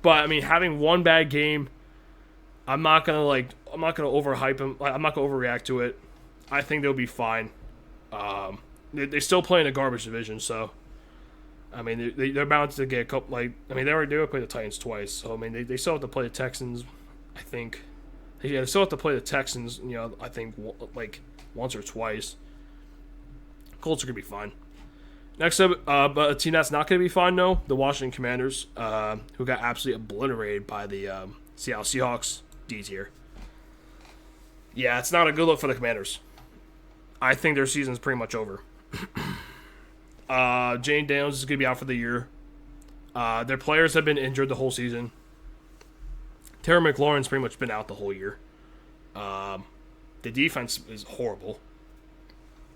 But I mean, having one bad game, I'm not gonna overhype them. I'm not gonna overreact to it. I think they'll be fine. They still play in a garbage division, so I mean they're bound to get a couple. They already played the Titans twice, so I mean they still have to play the Texans. I think they still have to play the Texans. I think like once or twice. Colts are gonna be fine. Next up, but a team that's not going to be fine, though, the Washington Commanders, who got absolutely obliterated by the Seattle Seahawks, D tier. Yeah, it's not a good look for the Commanders. I think their season's pretty much over. Jane Daniels is going to be out for the year. Their players have been injured the whole season. Terry McLaurin's pretty much been out the whole year. The defense is horrible.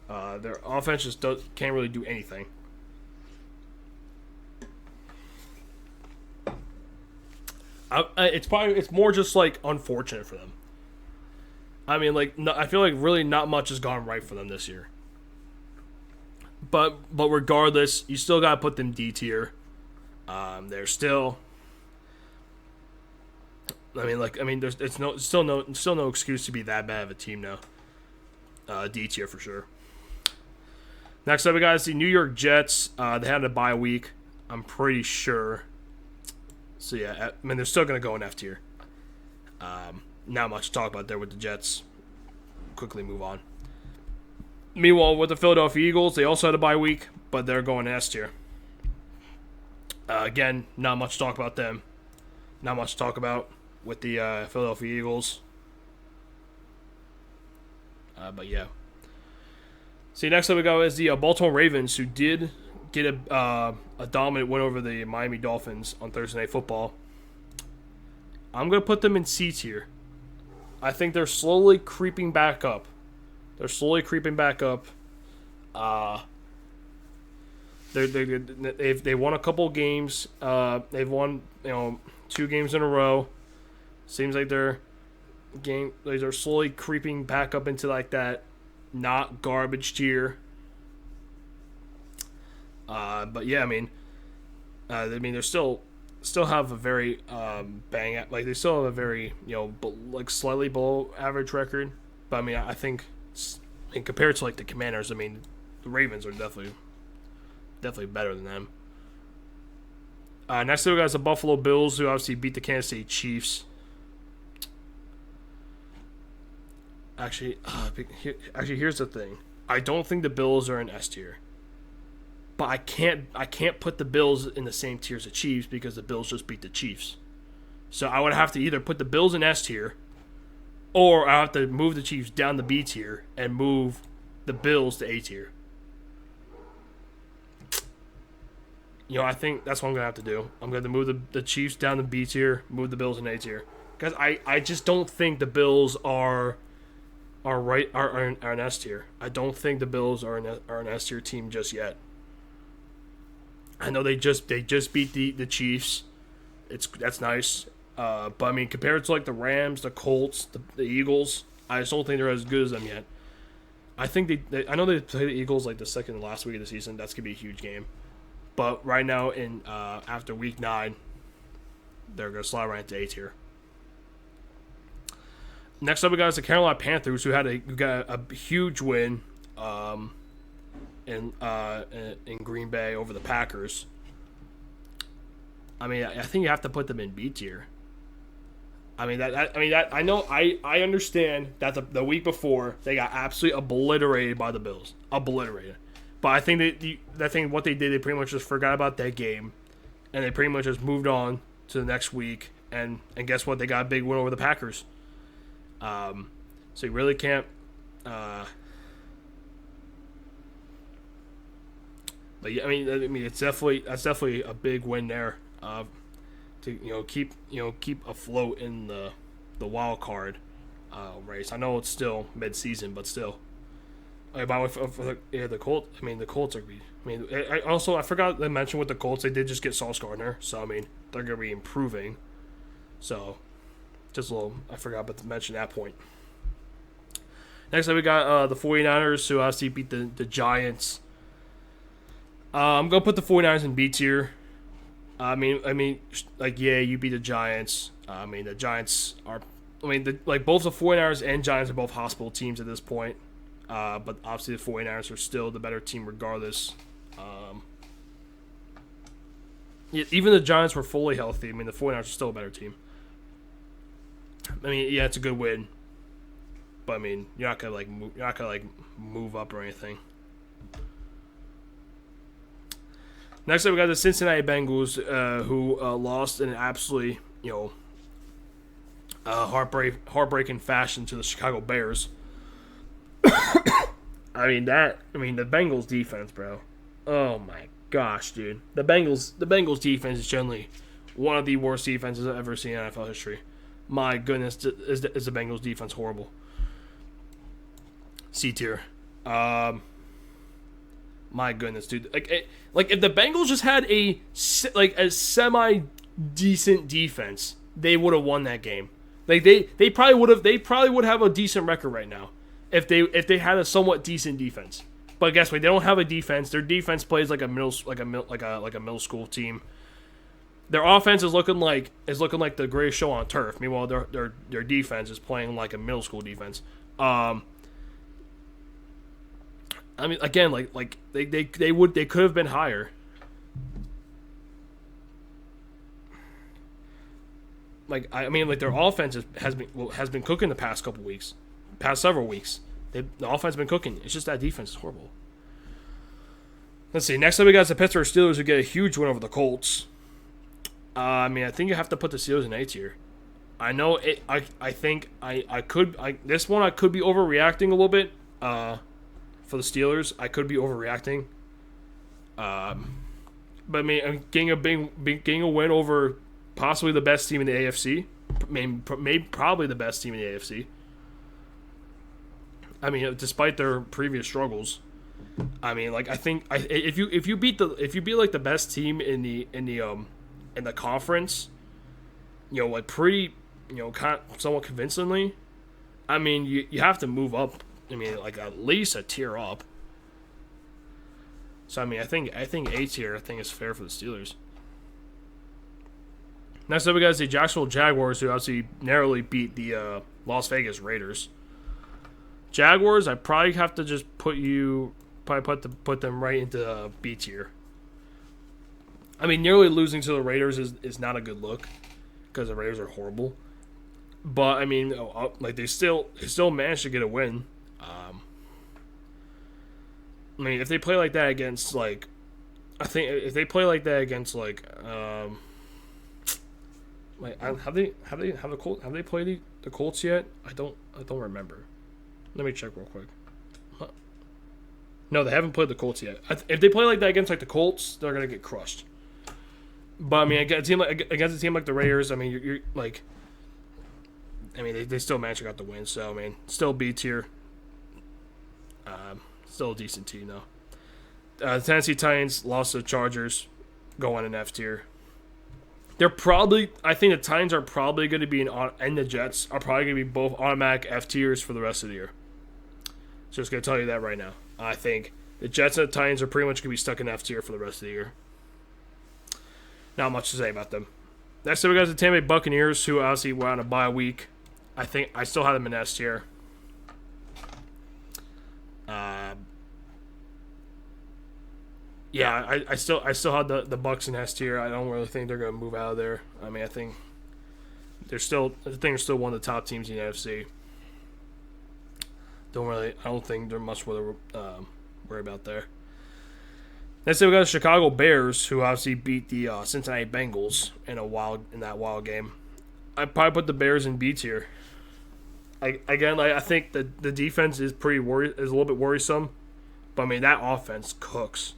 Their offense just can't really do anything. It's more just like unfortunate for them. I mean, like I feel like really not much has gone right for them this year. But regardless, you still gotta put them D tier. They're still. There's still no excuse to be that bad of a team now. D tier for sure. Next up, we got the New York Jets. They had a bye week, I'm pretty sure. So yeah, I mean they're still gonna go in F tier. Not much to talk about there with the Jets. Quickly move on. Meanwhile, with the Philadelphia Eagles, they also had a bye week, but they're going S tier. Again, not much to talk about them. Not much to talk about with the Philadelphia Eagles. But yeah. See, next up we go is the Baltimore Ravens, who did get a dominant win over the Miami Dolphins on Thursday Night Football. I'm going to put them in C tier. I think they're slowly creeping back up. They won a couple games. They've won 2 games in a row. Seems like they're slowly creeping back up into like that not garbage tier. But yeah, I mean they're still have a very they still have a very slightly below average record. But I mean I think compared to like the Commanders, I mean the Ravens are definitely better than them. Next up we got the Buffalo Bills, who obviously beat the Kansas City Chiefs. Actually, here's the thing. I don't think the Bills are in S tier. But I can't put the Bills in the same tier as the Chiefs because the Bills just beat the Chiefs. So I would have to either put the Bills in S tier, or I have to move the Chiefs down to B tier and move the Bills to A tier. I think that's what I'm going to have to do. I'm going to move the Chiefs down to B tier, move the Bills in A tier. Because I just don't think the Bills are an S tier. I don't think the Bills are an S tier team just yet. I know they just beat the Chiefs. That's nice. But I mean, compared to like the Rams, the Colts, the Eagles, I just don't think they're as good as them yet. I think I know they play the Eagles like the second and last week of the season. That's gonna be a huge game. But right now, after week 9, they're gonna slide right into A tier. Next up, we got the Carolina Panthers, who got a huge win in Green Bay over the Packers. I mean, I think you have to put them in B tier. I understand that the week before they got absolutely obliterated by the Bills, But I think what they did, they pretty much just forgot about that game, and they pretty much just moved on to the next week. And guess what? They got a big win over the Packers. So you really can't. But yeah, I mean, that's definitely a big win there. To keep afloat in the wild card race. I know it's still mid-season, but still. The Colts. I mean, the Colts are. I forgot to mention with the Colts, they did just get Sauce Gardner, so I mean, they're gonna be improving. So, just a little. I forgot to mention that point. Next up, we got the 49ers, who obviously beat the Giants. I'm gonna put the 49ers in B tier. I mean, you beat the Giants. The Giants are. Both the 49ers and Giants are both hospital teams at this point. But obviously the 49ers are still the better team regardless. Even the Giants were fully healthy. I mean, the 49ers are still a better team. I mean, yeah, it's a good win. But I mean, you're not gonna move up or anything. Next up, we got the Cincinnati Bengals, who lost in an absolutely, heartbreaking fashion to the Chicago Bears. the Bengals defense, bro. Oh my gosh, dude. The Bengals defense is generally one of the worst defenses I've ever seen in NFL history. My goodness, is the Bengals defense horrible. C tier. My goodness, dude. If the Bengals just had a semi decent defense, they would have won that game. They probably would have. They probably would have a decent record right now if they had a somewhat decent defense. But guess what? They don't have a defense. Their defense plays like a middle school team. Their offense is looking like the greatest show on turf. Meanwhile, their defense is playing like a middle school defense. I mean, again, they could have been higher. I mean, their offense has been cooking the past couple weeks, past several weeks. The offense has been cooking. It's just that defense is horrible. Let's see. Next up, we got the Pittsburgh Steelers, who get a huge win over the Colts. I mean, I think you have to put the Steelers in A tier. I know it. I think I could. This one I could be overreacting a little bit. For the Steelers, I could be overreacting. But I mean, getting a win over possibly the best team in the AFC, maybe probably the best team in the AFC. I mean, despite their previous struggles, I mean, I think if you beat the best team in the conference, pretty, somewhat convincingly, I mean, you have to move up. I mean, at least a tier up. So I mean, I think A tier is fair for the Steelers. Next up, we got the Jacksonville Jaguars, who obviously narrowly beat the Las Vegas Raiders. Jaguars, I probably have to just put them right into B tier. I mean, nearly losing to the Raiders is not a good look because the Raiders are horrible. But I mean, they still managed to get a win. I mean, if they play like that against have they played the Colts yet? I don't remember. Let me check real quick. No, they haven't played the Colts yet. If they play like that against the Colts, they're gonna get crushed. But I mean, against a team like the Raiders, I mean, you're I mean, they still managed to get the win. So I mean, still B tier. Still a decent team though. The Tennessee Titans lost to the Chargers, go on an F tier. I think the Titans are probably going to be and the Jets are probably going to be both automatic F tiers for the rest of the year. Just going to tell you that right now. I think the Jets and the Titans are pretty much going to be stuck in F tier for the rest of the year. Not much to say about them. Next up, we got the Tampa Bay Buccaneers, who obviously were on a bye week. I think I still have them in S tier. Yeah, I still have the Bucs in S tier. I don't really think they're going to move out of there. I mean, I think they're still one of the top teams in the NFC. I don't think they're much worry about there. Next, we got the Chicago Bears, who obviously beat the Cincinnati Bengals in that wild game. I'd probably put the Bears in B tier. I think the defense is a little bit worrisome, but I mean that offense cooks.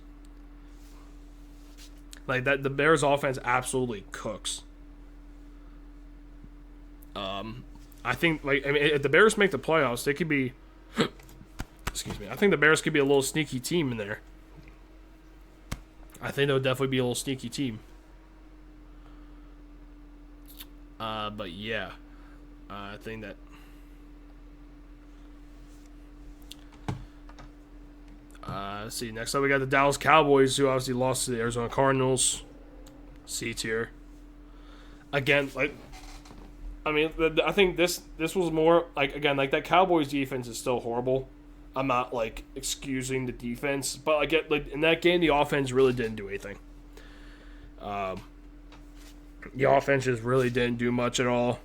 The Bears offense absolutely cooks. I think if the Bears make the playoffs, they could be. Excuse me. I think the Bears could be a little sneaky team in there. I think they'll definitely be a little sneaky team. But yeah, I think that. Let's see. Next up, we got the Dallas Cowboys, who obviously lost to the Arizona Cardinals. C tier. Again, I think this was more that Cowboys defense is still horrible. I'm not excusing the defense, but I get in that game the offense really didn't do anything. The offense just really didn't do much at all.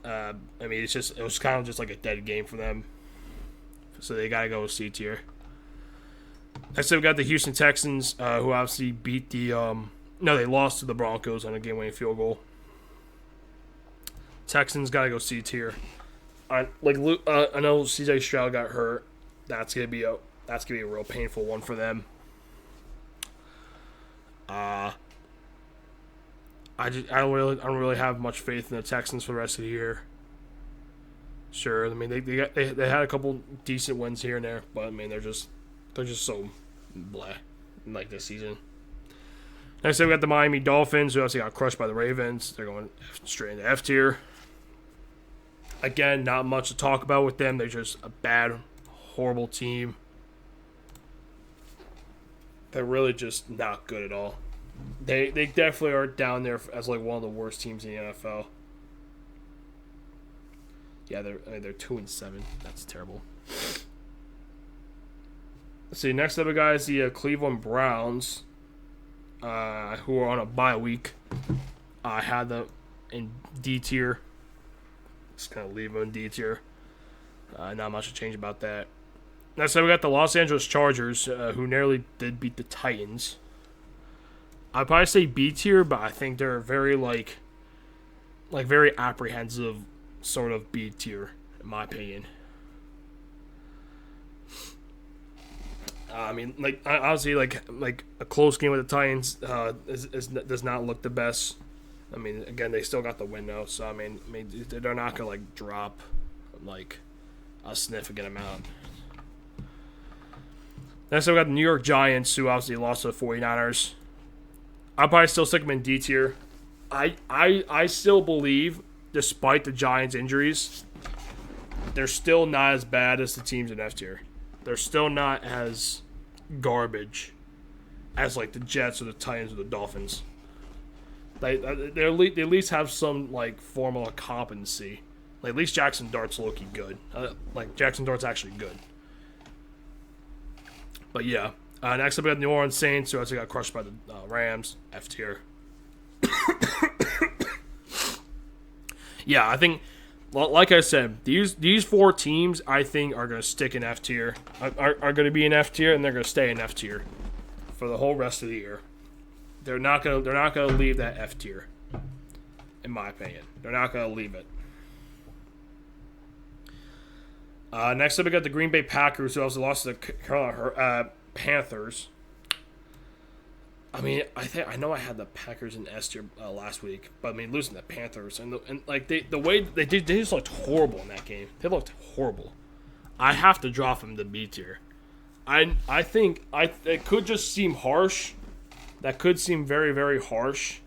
I mean, it was kind of just a dead game for them. So they gotta go with C tier. Next up, we got the Houston Texans, who obviously beat they lost to the Broncos on a game-winning field goal. Texans gotta go C tier. I know C.J. Stroud got hurt. That's gonna be a real painful one for them. I don't really have much faith in the Texans for the rest of the year. Sure, I mean they had a couple decent wins here and there, but I mean they're just so blah this season. Next up, we got the Miami Dolphins, who obviously got crushed by the Ravens. They're going straight into F tier. Again, not much to talk about with them. They're just a bad, horrible team. They're really just not good at all. They definitely are down there as one of the worst teams in the NFL. Yeah, they're 2-7. That's terrible. Let's see. Next up, guys, the Cleveland Browns, who are on a bye week. I had them in D tier. Just kind of leave them in D tier. Not much to change about that. Next up, we got the Los Angeles Chargers, who narrowly did beat the Titans. I'd probably say B tier, but I think they're very very apprehensive sort of B tier, in my opinion. I mean, honestly, a close game with the Titans does not look the best. I mean, again, they still got the win though, so I mean, they're not gonna drop a significant amount. Next, we got the New York Giants, who obviously lost to the 49ers. I'll probably still stick them in D tier. I still believe, despite the Giants' injuries, they're still not as bad as the teams in F tier. They're still not as garbage as the Jets or the Titans or the Dolphins. They at least have some form of competency. At least Jackson Dart's looking good. Jackson Dart's actually good. But yeah, next up we got the New Orleans Saints, who actually got crushed by the Rams. F tier. Yeah, I think, like I said, these four teams I think are going to stick in F tier. Are going to be in F tier, and they're going to stay in F tier for the whole rest of the year. They're not going to leave that F tier, in my opinion. They're not going to leave it. Next up, we got the Green Bay Packers, who also lost to the Carolina Panthers. I mean, I know I had the Packers in S tier last week, but I mean, losing the Panthers and the way they just looked horrible in that game. They looked horrible. I have to drop them to B tier. I think it could just seem harsh. That could seem very, very harsh.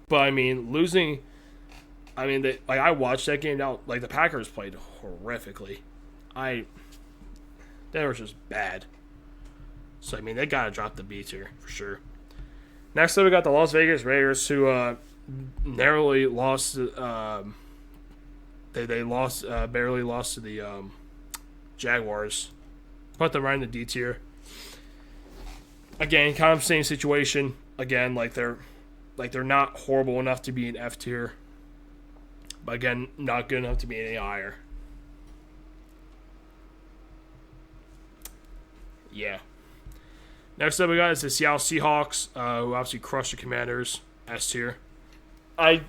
But I mean, losing. I mean, I watched that game now. The Packers played horrifically. They were just bad. So, I mean, they got to drop the B tier for sure. Next up, we got the Las Vegas Raiders, who narrowly lost. They lost, barely lost to the Jaguars. Put them right in the D tier. Again, kind of same situation. Again, they're not horrible enough to be in F tier. But again, not good enough to be any higher. Yeah. Next up, we got is the Seattle Seahawks, who obviously crushed the Commanders. S tier. I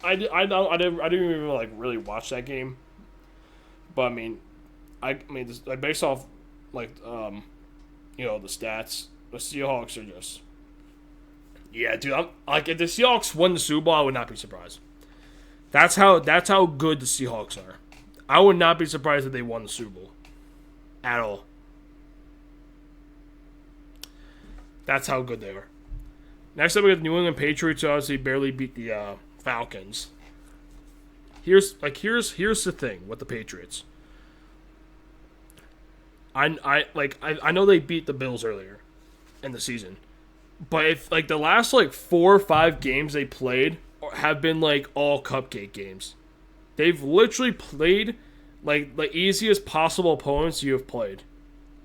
didn't even really watch that game, but I mean, based off the stats, the Seahawks are just, yeah, dude. If the Seahawks won the Super Bowl, I would not be surprised. That's how good the Seahawks are. I would not be surprised if they won the Super Bowl at all. That's how good they are. Next up, we got the New England Patriots, who obviously barely beat the Falcons. Here's the thing with the Patriots. I know they beat the Bills earlier in the season, but if the last 4 or 5 games they played have been all cupcake games. They've literally played the easiest possible opponents you have played.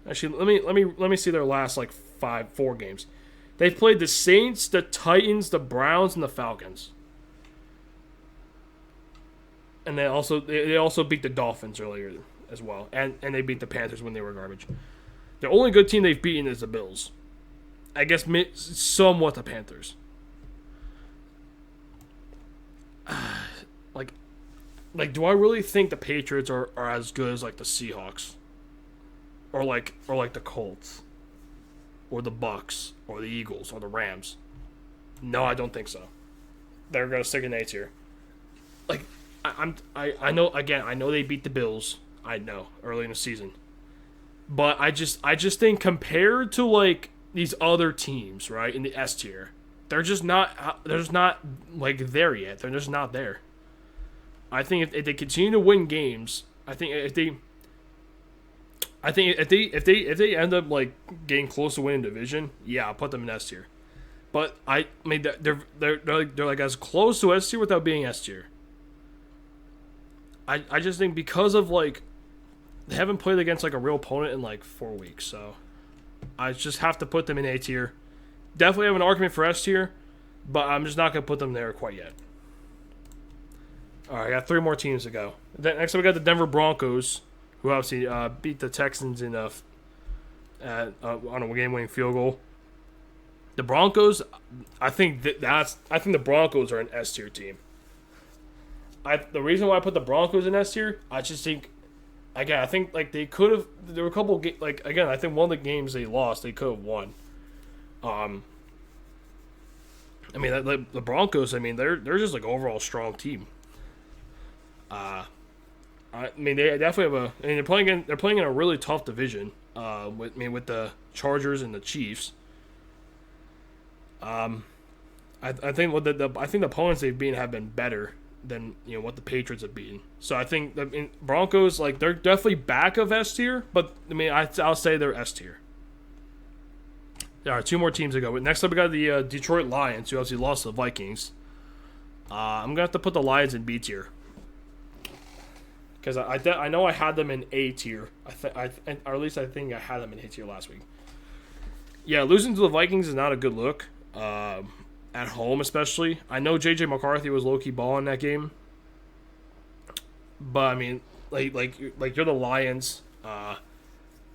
Actually, let me see their last 4 games. They've played the Saints, the Titans, the Browns, and the Falcons. And they also beat the Dolphins earlier as well. And they beat the Panthers when they were garbage. The only good team they've beaten is the Bills. I guess somewhat the Panthers. Do I really think the Patriots are as good as the Seahawks? Or the Colts? Or the Bucks, or the Eagles, or the Rams? No, I don't think so. They're gonna stick in A tier. I know. Again, I know they beat the Bills. I know early in the season, but I just think compared to these other teams, right, in the S tier, they're just not. They're just not there yet. They're just not there. I think if they continue to win games, if they end up getting close to winning division, yeah, I'll put them in S tier. But I mean they're as close to S tier without being S tier. I just think because of like they haven't played against like a real opponent in like 4 weeks, so I just have to put them in A tier. Definitely have an argument for S tier, but I'm just not gonna put them there quite yet. All right, I got 3 more teams to go. Next up, we got the Denver Broncos, who obviously beat the Texans in on a game-winning field goal. The Broncos, I think the Broncos are an S tier team. The reason why I put the Broncos in S tier, I just think, again, I think like they could have. There were a couple like again, I think one of the games they lost, they could have won. I mean, the Broncos. I mean, they're just like overall strong team. I mean, they definitely have a. I mean, they're playing in a really tough division. With the Chargers and the Chiefs. I think I think the opponents they've beaten have been better than what the Patriots have beaten. So I think the Broncos, like, they're definitely back of S tier, but I mean I'll say they're S tier. All right, 2 more teams to go. Next up, we got the Detroit Lions, who obviously lost to the Vikings. I'm gonna have to put the Lions in B tier. Because I know I had them in A tier. Or at least I think I had them in A tier last week. Yeah, losing to the Vikings is not a good look. At home, especially. I know J.J. McCarthy was low-key balling that game. But, I mean, like you're the Lions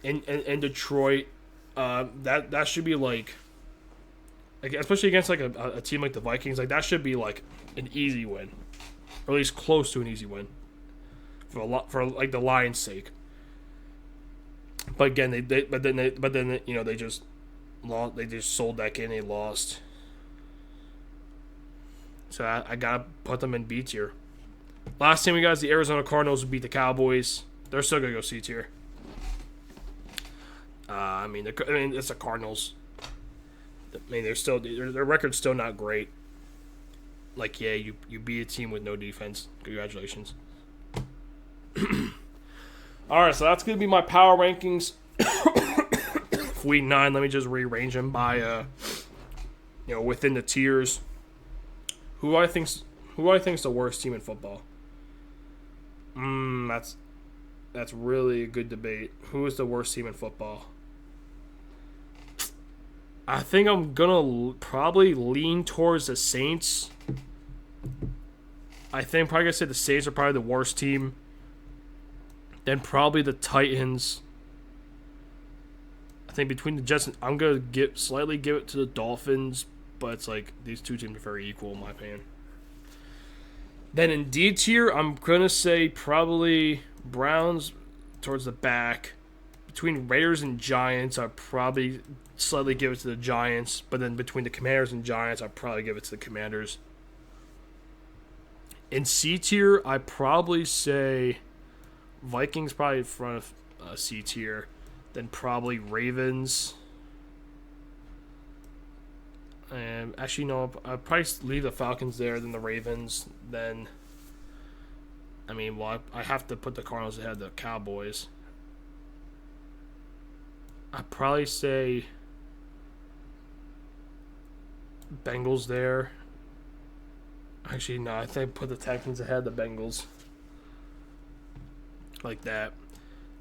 in Detroit. That should be, like, especially against, like, a team like the Vikings. Like, that should be, like, an easy win. Or at least close to an easy win. For like the Lions' sake, but again, they just lost. They just sold that game. They lost, so I gotta put them in B tier. Last team we got is the Arizona Cardinals, who beat the Cowboys. They're still gonna go C tier. I mean, it's the Cardinals. I mean, their record's still not great. Like, yeah, you beat a team with no defense. Congratulations. Alright, so that's going to be my power rankings for week 9. Let me just rearrange them by, within the tiers. Who do I think's the worst team in football? That's really a good debate. Who is the worst team in football? I think I'm going to probably lean towards the Saints. I think I'm probably going to say the Saints are probably the worst team. Then probably the Titans. I think between the Jets, I'm going to slightly give it to the Dolphins, but it's like these two teams are very equal in my opinion. Then in D tier, I'm going to say probably Browns towards the back. Between Raiders and Giants, I'd probably slightly give it to the Giants, but then between the Commanders and Giants, I'd probably give it to the Commanders. In C tier, I'd probably say Vikings probably in front of C tier, then probably Ravens. And actually, no, I'd probably leave the Falcons there, then the Ravens. Then, I mean, well, I have to put the Cardinals ahead of the Cowboys. I'd probably say Bengals there. Actually, no, I think put the Texans ahead of the Bengals. Like that.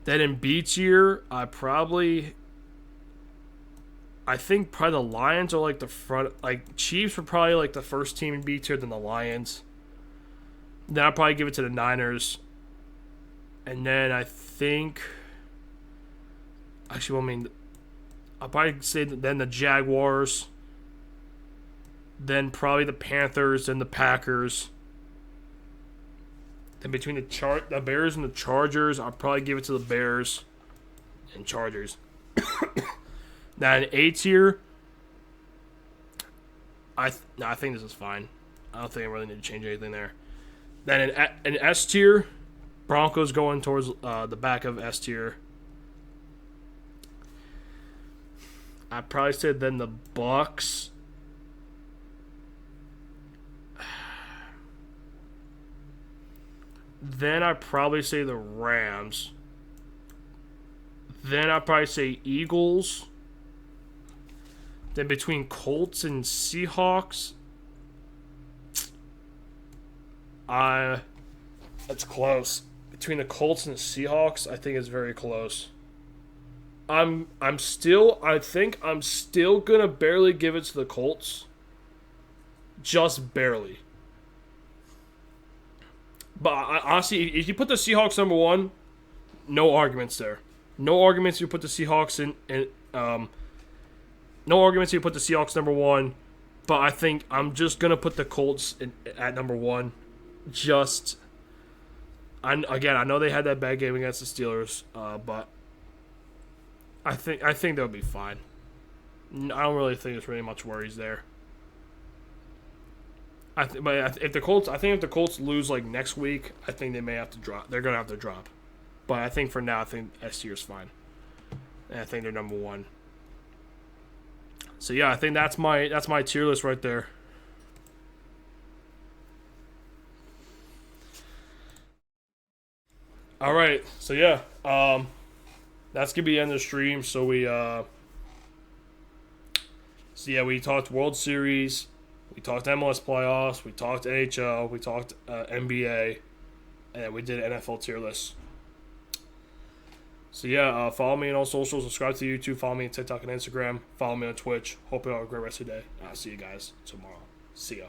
Then in B tier, I think probably the Lions are like the front. Like, Chiefs were probably like the first team in B tier, then the Lions. Then I'll probably give it to the Niners. And then I think, actually, well, I mean, I'll probably say then the Jaguars. Then probably the Panthers, then the Packers. Then between the Bears and the Chargers, I'll probably give it to the Bears and Chargers. Now in A tier, I think this is fine. I don't think I really need to change anything there. Then in S tier, Broncos going towards the back of S tier. I'd probably say then the Bucks. Then I'd probably say the Rams. Then I'd probably say Eagles. Then between Colts and Seahawks, It's close between the Colts and the Seahawks. I think it's very close. I think I'm still gonna barely give it to the Colts. Just barely. But honestly, if you put the Seahawks number one, no arguments there. No arguments. You put the Seahawks no arguments. You put the Seahawks number one. But I think I'm just gonna put the Colts at number one. Just, I know they had that bad game against the Steelers, but I think they'll be fine. I don't really think there's really much worries there. If the Colts lose like next week, I think they may have to drop. They're gonna have to drop. But I think for now, I think S tier is fine, and I think they're number one. So yeah, I think that's my tier list right there. All right, so yeah, that's gonna be the end of the stream. So we talked World Series, we talked MLS playoffs, we talked NHL, we talked NBA, and we did NFL tier list. So yeah, follow me on all socials, subscribe to YouTube, follow me on TikTok and Instagram, follow me on Twitch. Hope you all have a great rest of your day. I'll see you guys tomorrow. See ya.